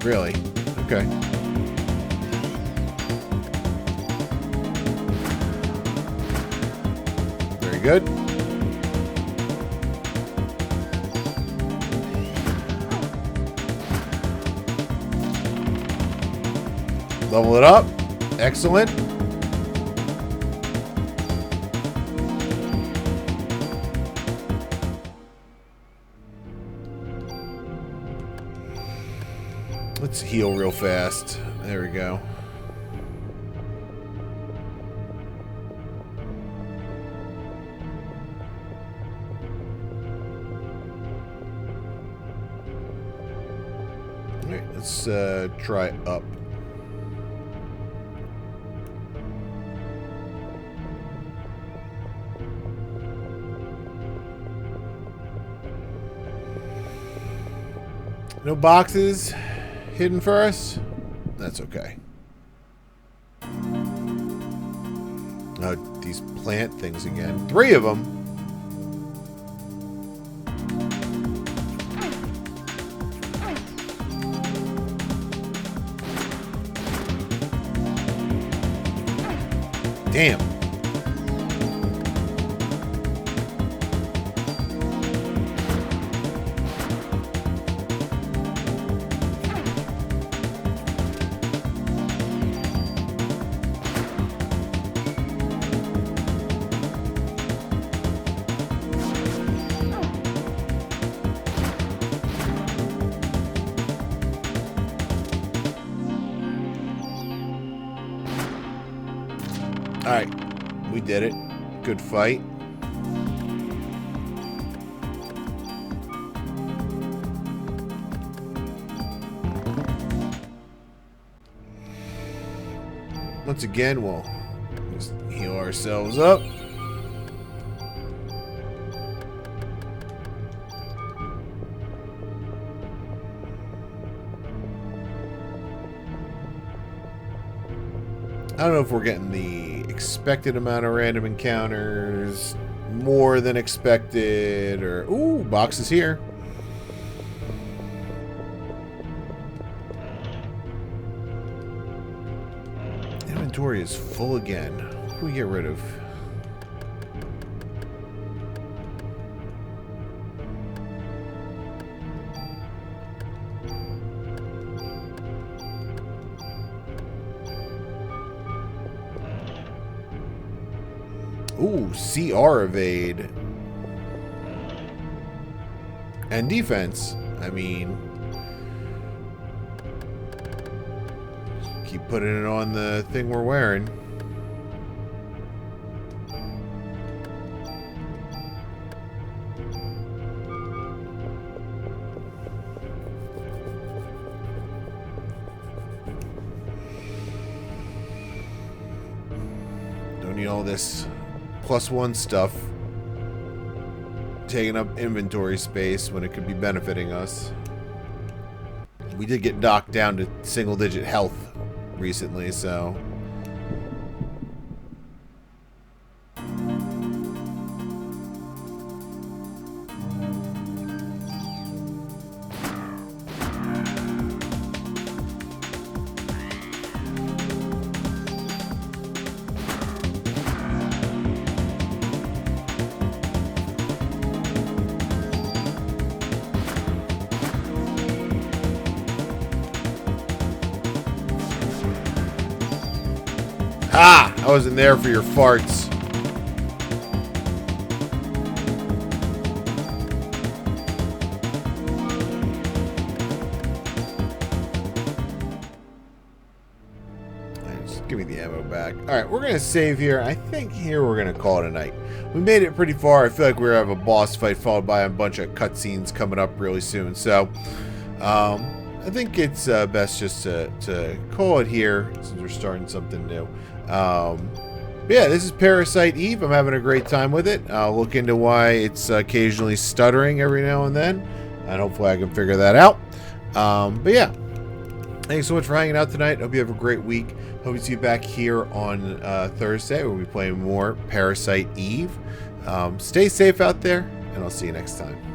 Really? Okay. Very good. Level it up. Excellent. Let's heal real fast. There we go. Alright, let's try up. No boxes hidden for us? That's okay. Oh, these plant things again. 3 of them. Damn. Alright, we did it. Good fight. Once again, we'll just heal ourselves up. I don't know if we're getting the expected amount of random encounters, more than expected, or... Ooh, boxes here. Inventory is full again. What can we get rid of? Ooh, CR evade. And defense. I mean... keep putting it on the thing we're wearing. Don't need all this +1 stuff taking up inventory space when it could be benefiting us. We did get knocked down to single-digit health recently, so... Ah! I wasn't there for your farts. Just give me the ammo back. Alright, we're going to save here. I think here we're going to call it a night. We made it pretty far. I feel like we're going to have a boss fight followed by a bunch of cutscenes coming up really soon. So, I think it's best just to call it here since we're starting something new. But yeah, this is Parasite Eve. I'm having a great time with it. I'll look into why it's occasionally stuttering every now and then, and hopefully I can figure that out. But yeah, thanks so much for hanging out tonight. Hope you have a great week. Hope to see you back here on Thursday. We'll be playing more Parasite Eve. Stay safe out there, and I'll see you next time.